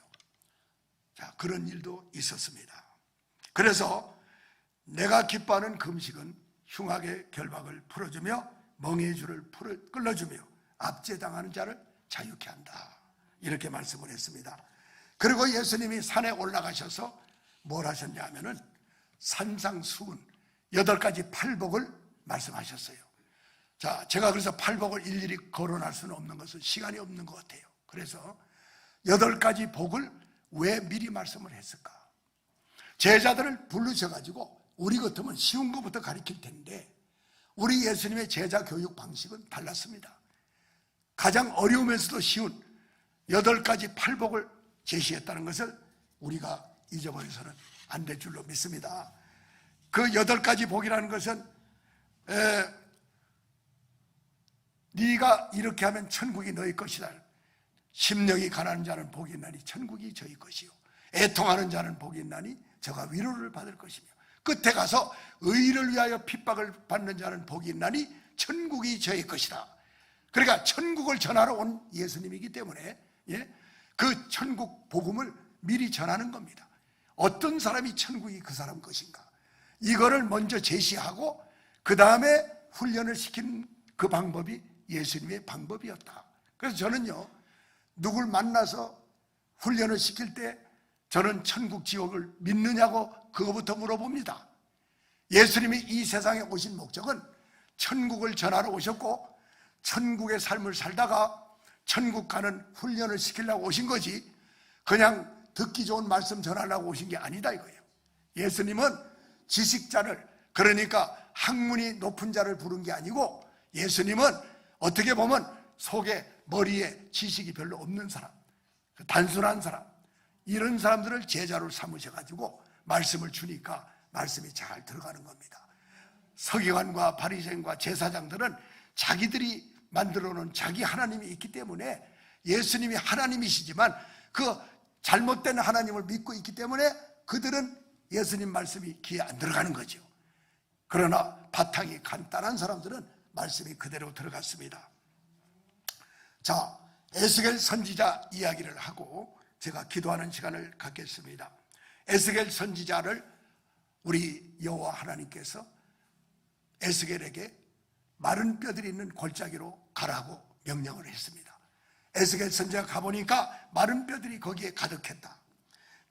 자, 그런 일도 있었습니다. 그래서 내가 기뻐하는 금식은 흉악의 결박을 풀어주며 멍에의 줄을 끌어주며 압제당하는 자를 자유케 한다, 이렇게 말씀을 했습니다. 그리고 예수님이 산에 올라가셔서 뭘 하셨냐 하면은 산상수훈 8가지 팔복을 말씀하셨어요. 자, 제가 그래서 팔복을 일일이 거론할 수는 없는 것은 시간이 없는 것 같아요. 그래서 8가지 복을 왜 미리 말씀을 했을까? 제자들을 부르셔가지고 우리 같으면 쉬운 것부터 가르칠 텐데 우리 예수님의 제자 교육 방식은 달랐습니다. 가장 어려우면서도 쉬운 8가지 팔복을 제시했다는 것을 우리가 잊어버려서는 안 될 줄로 믿습니다. 그 8가지 복이라는 것은 네가 이렇게 하면 천국이 너희 것이다. 심령이 가난한 자는 복이 있나니 천국이 저희 것이요, 애통하는 자는 복이 있나니 저가 위로를 받을 것이며, 끝에 가서 의를 위하여 핍박을 받는 자는 복이 있나니 천국이 저희 것이다. 그러니까 천국을 전하러 온 예수님이기 때문에 그 천국 복음을 미리 전하는 겁니다. 어떤 사람이 천국이 그 사람 것인가, 이거를 먼저 제시하고 그 다음에 훈련을 시키는 그 방법이 예수님의 방법이었다. 그래서 저는요, 누굴 만나서 훈련을 시킬 때 저는 천국 지옥을 믿느냐고 그거부터 물어봅니다. 예수님이 이 세상에 오신 목적은 천국을 전하러 오셨고 천국의 삶을 살다가 천국 가는 훈련을 시키려고 오신 거지, 그냥 듣기 좋은 말씀 전하려고 오신 게 아니다 이거예요. 예수님은 지식자를, 그러니까 학문이 높은 자를 부른 게 아니고, 예수님은 어떻게 보면 속에 머리에 지식이 별로 없는 사람, 단순한 사람, 이런 사람들을 제자로 삼으셔가지고 말씀을 주니까 말씀이 잘 들어가는 겁니다. 서기관과 바리새인과 제사장들은 자기들이 만들어 놓은 자기 하나님이 있기 때문에, 예수님이 하나님이시지만 그 잘못된 하나님을 믿고 있기 때문에 그들은 예수님 말씀이 귀에 안 들어가는 거죠. 그러나 바탕이 간단한 사람들은 말씀이 그대로 들어갔습니다. 자, 에스겔 선지자 이야기를 하고 제가 기도하는 시간을 갖겠습니다. 에스겔 선지자를 우리 여호와 하나님께서 에스겔에게 마른 뼈들이 있는 골짜기로 가라고 명령을 했습니다. 에스겔 선지자가 가보니까 마른 뼈들이 거기에 가득했다.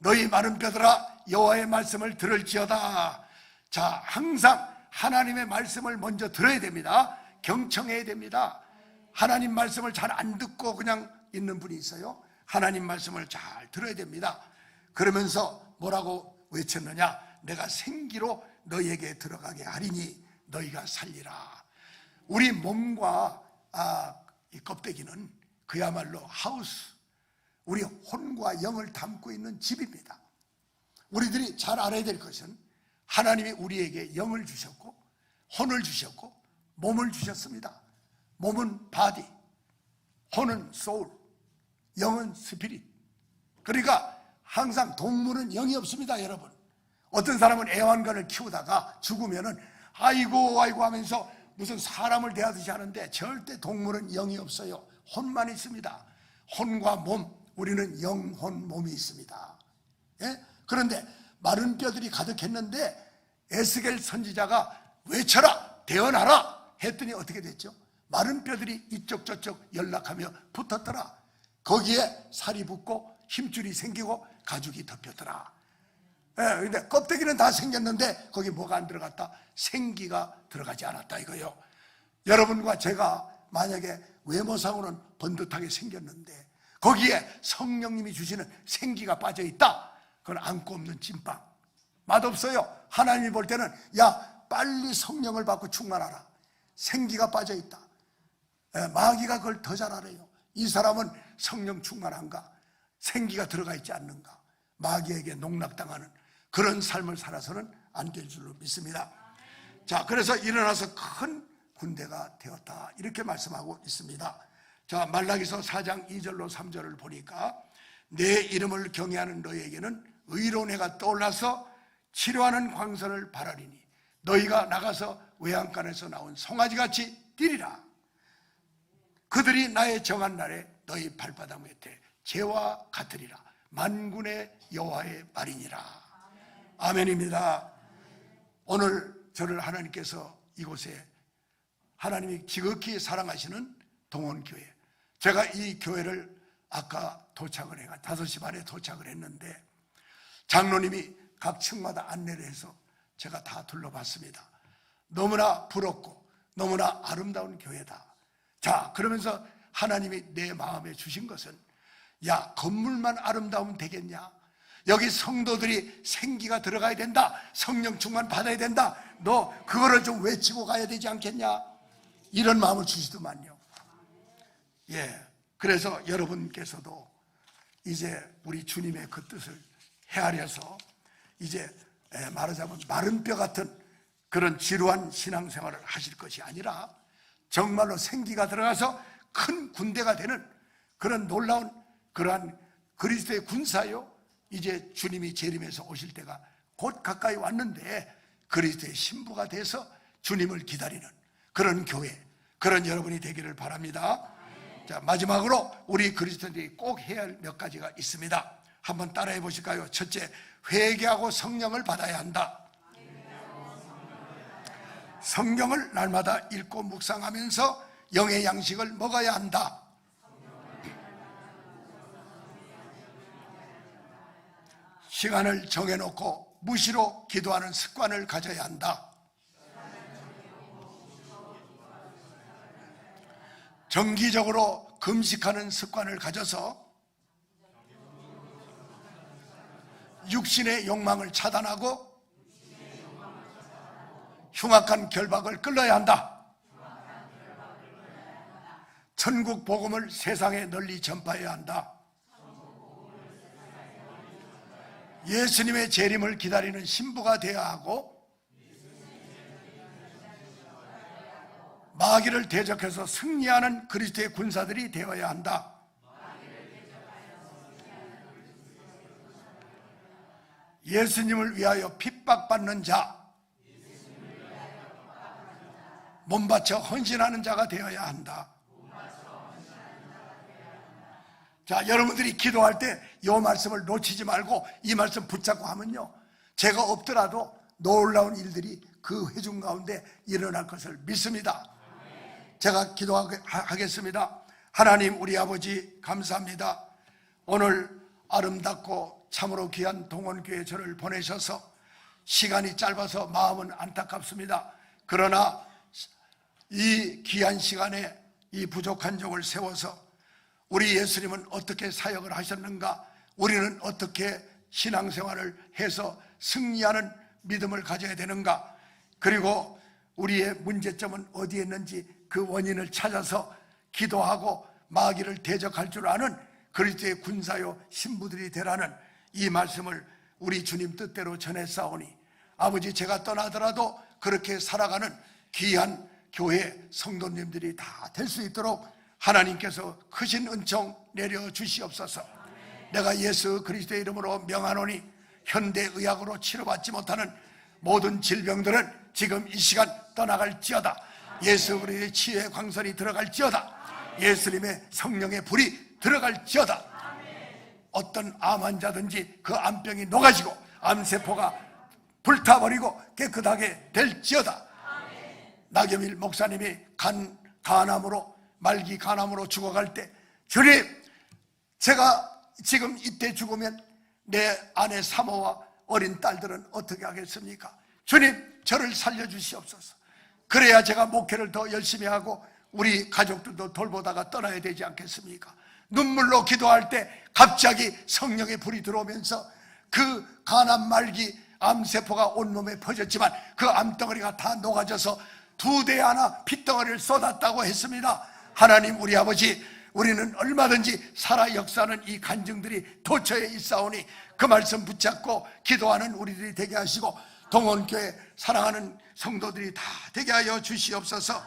너희 마른 뼈들아 여호와의 말씀을 들을지어다. 자, 항상 하나님의 말씀을 먼저 들어야 됩니다. 경청해야 됩니다. 하나님 말씀을 잘 안 듣고 그냥 있는 분이 있어요. 하나님 말씀을 잘 들어야 됩니다. 그러면서 뭐라고 외쳤느냐? 내가 생기로 너희에게 들어가게 하리니 너희가 살리라. 우리 몸과 이 껍데기는 그야말로 하우스, 우리 혼과 영을 담고 있는 집입니다. 우리들이 잘 알아야 될 것은 하나님이 우리에게 영을 주셨고 혼을 주셨고 몸을 주셨습니다. 몸은 바디, 혼은 소울, 영은 스피릿. 그러니까 항상 동물은 영이 없습니다, 여러분. 어떤 사람은 애완견을 키우다가 죽으면은 아이고 하면서 무슨 사람을 대하듯이 하는데 절대 동물은 영이 없어요. 혼만 있습니다. 혼과 몸, 우리는 영혼 몸이 있습니다. 예? 그런데 마른 뼈들이 가득했는데 에스겔 선지자가 외쳐라, 대언하라 했더니 어떻게 됐죠? 마른 뼈들이 이쪽 저쪽 연락하며 붙었더라. 거기에 살이 붙고 힘줄이 생기고 가죽이 덮였더라. 근데 껍데기는 다 생겼는데 거기 뭐가 안 들어갔다? 생기가 들어가지 않았다 이거요. 여러분과 제가 만약에 외모상으로는 번듯하게 생겼는데 거기에 성령님이 주시는 생기가 빠져있다, 그건 안고 없는 찐빵, 맛없어요. 하나님이 볼 때는 야 빨리 성령을 받고 충만하라. 생기가 빠져있다. 마귀가 그걸 더 잘 알아요. 이 사람은 성령 충만한가, 생기가 들어가 있지 않는가, 마귀에게 농락당하는 그런 삶을 살아서는 안 될 줄로 믿습니다. 자, 그래서 일어나서 큰 군대가 되었다 이렇게 말씀하고 있습니다. 자, 말라기서 4장 2절로 3절을 보니까 내 이름을 경외하는 너희에게는 의로운 해가 떠올라서 치료하는 광선을 바라리니 너희가 나가서 외양간에서 나온 송아지같이 뛰리라. 그들이 나의 정한 날에 너희 발바닥 밑에 재와 같으리라. 만군의 여호와의 말이니라. 아멘입니다. 오늘 저를 하나님께서 이곳에 하나님이 지극히 사랑하시는 동원교회, 제가 이 교회를 아까 도착을 해가 5시 반에 도착을 했는데 장로님이 각 층마다 안내를 해서 제가 다 둘러봤습니다. 너무나 부럽고 너무나 아름다운 교회다. 자, 그러면서 하나님이 내 마음에 주신 것은 야, 건물만 아름다우면 되겠냐? 여기 성도들이 생기가 들어가야 된다. 성령 충만 받아야 된다. 너 그거를 좀 외치고 가야 되지 않겠냐? 이런 마음을 주시더만요. 예, 그래서 여러분께서도 이제 우리 주님의 그 뜻을 헤아려서 이제 말하자면 마른 뼈 같은 그런 지루한 신앙생활을 하실 것이 아니라 정말로 생기가 들어가서 큰 군대가 되는 그런 놀라운 그러한 그리스도의 군사요. 이제 주님이 재림해서 오실 때가 곧 가까이 왔는데 그리스도의 신부가 돼서 주님을 기다리는 그런 교회, 그런 여러분이 되기를 바랍니다. 자, 마지막으로 우리 그리스도인들이 꼭 해야 할 몇 가지가 있습니다. 한번 따라해 보실까요? 첫째, 회개하고 성령을 받아야 한다. 성경을 날마다 읽고 묵상하면서 영의 양식을 먹어야 한다. 시간을 정해놓고 무시로 기도하는 습관을 가져야 한다. 정기적으로 금식하는 습관을 가져서 육신의 욕망을 차단하고 흉악한 결박을 끌어야 한다. 천국 복음을 세상에 널리 전파해야 한다. 예수님의 재림을 기다리는 신부가 되어야 하고 마귀를 대적해서 승리하는 그리스도의 군사들이 되어야 한다. 예수님을 위하여 핍박받는 자, 몸바쳐 헌신하는 자가 되어야 한다. 자, 여러분들이 기도할 때 이 말씀을 놓치지 말고 이 말씀 붙잡고 하면요, 제가 없더라도 놀라운 일들이 그 회중 가운데 일어날 것을 믿습니다. 제가 기도하겠습니다. 하나님, 우리 아버지 감사합니다. 오늘 아름답고 참으로 귀한 동원교회 저를 보내셔서 시간이 짧아서 마음은 안타깝습니다. 그러나 이 귀한 시간에 이 부족한 종을 세워서 우리 예수님은 어떻게 사역을 하셨는가, 우리는 어떻게 신앙생활을 해서 승리하는 믿음을 가져야 되는가, 그리고 우리의 문제점은 어디에 있는지 그 원인을 찾아서 기도하고 마귀를 대적할 줄 아는 그리스도의 군사요 신부들이 되라는 이 말씀을 우리 주님 뜻대로 전했사오니 아버지, 제가 떠나더라도 그렇게 살아가는 귀한 교회 성도님들이 다 될 수 있도록 하나님께서 크신 은총 내려 주시옵소서. 내가 예수 그리스도의 이름으로 명하노니 현대의학으로 치료받지 못하는 모든 질병들은 지금 이 시간 떠나갈지어다. 예수 그리스도의 치유의 광선이 들어갈지어다. 예수님의 성령의 불이 들어갈지어다. 어떤 암 환자든지 그 암병이 녹아지고 암세포가 불타버리고 깨끗하게 될지어다. 나경일 목사님이 간암으로 말기 간암으로 죽어갈 때, 주님, 제가 지금 이때 죽으면 내 아내 사모와 어린 딸들은 어떻게 하겠습니까? 주님, 저를 살려주시옵소서. 그래야 제가 목회를 더 열심히 하고 우리 가족들도 돌보다가 떠나야 되지 않겠습니까? 눈물로 기도할 때 갑자기 성령의 불이 들어오면서 그 간암 말기 암세포가 온몸에 퍼졌지만 그 암덩어리가 다 녹아져서 2대 하나 핏덩어리를 쏟았다고 했습니다. 하나님, 우리 아버지, 우리는 얼마든지 살아 역사하는 이 간증들이 도처에 있사오니 그 말씀 붙잡고 기도하는 우리들이 되게 하시고 동원교회 사랑하는 성도들이 다 되게 하여 주시옵소서.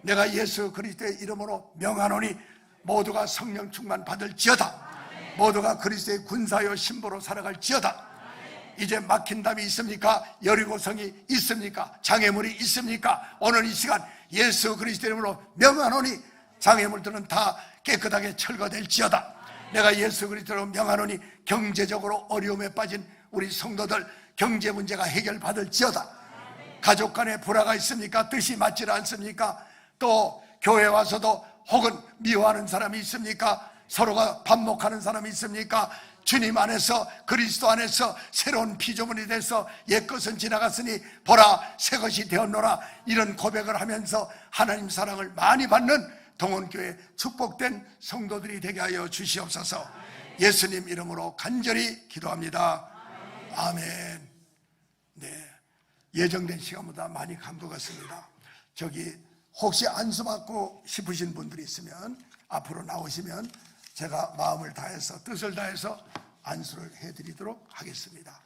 내가 예수 그리스도의 이름으로 명하노니 모두가 성령 충만 받을지어다. 모두가 그리스도의 군사요 신부로 살아갈지어다. 이제 막힌 담이 있습니까? 여리고성이 있습니까? 장애물이 있습니까? 오늘 이 시간 예수 그리스도 이름으로 명하노니 장애물들은 다 깨끗하게 철거될지어다. 내가 예수 그리스도로 명하노니 경제적으로 어려움에 빠진 우리 성도들 경제 문제가 해결받을지어다. 가족 간에 불화가 있습니까? 뜻이 맞지 않습니까? 또 교회 와서도 혹은 미워하는 사람이 있습니까? 서로가 반목하는 사람이 있습니까? 주님 안에서, 그리스도 안에서 새로운 피조물이 돼서 옛것은 지나갔으니 보라 새것이 되었노라, 이런 고백을 하면서 하나님 사랑을 많이 받는 동원교회 축복된 성도들이 되게 하여 주시옵소서. 예수님 이름으로 간절히 기도합니다. 아멘. 네, 예정된 시간보다 많이 간 것 같습니다. 저기 혹시 안수 받고 싶으신 분들이 있으면 앞으로 나오시면 제가 마음을 다해서 뜻을 다해서 안수를 해드리도록 하겠습니다.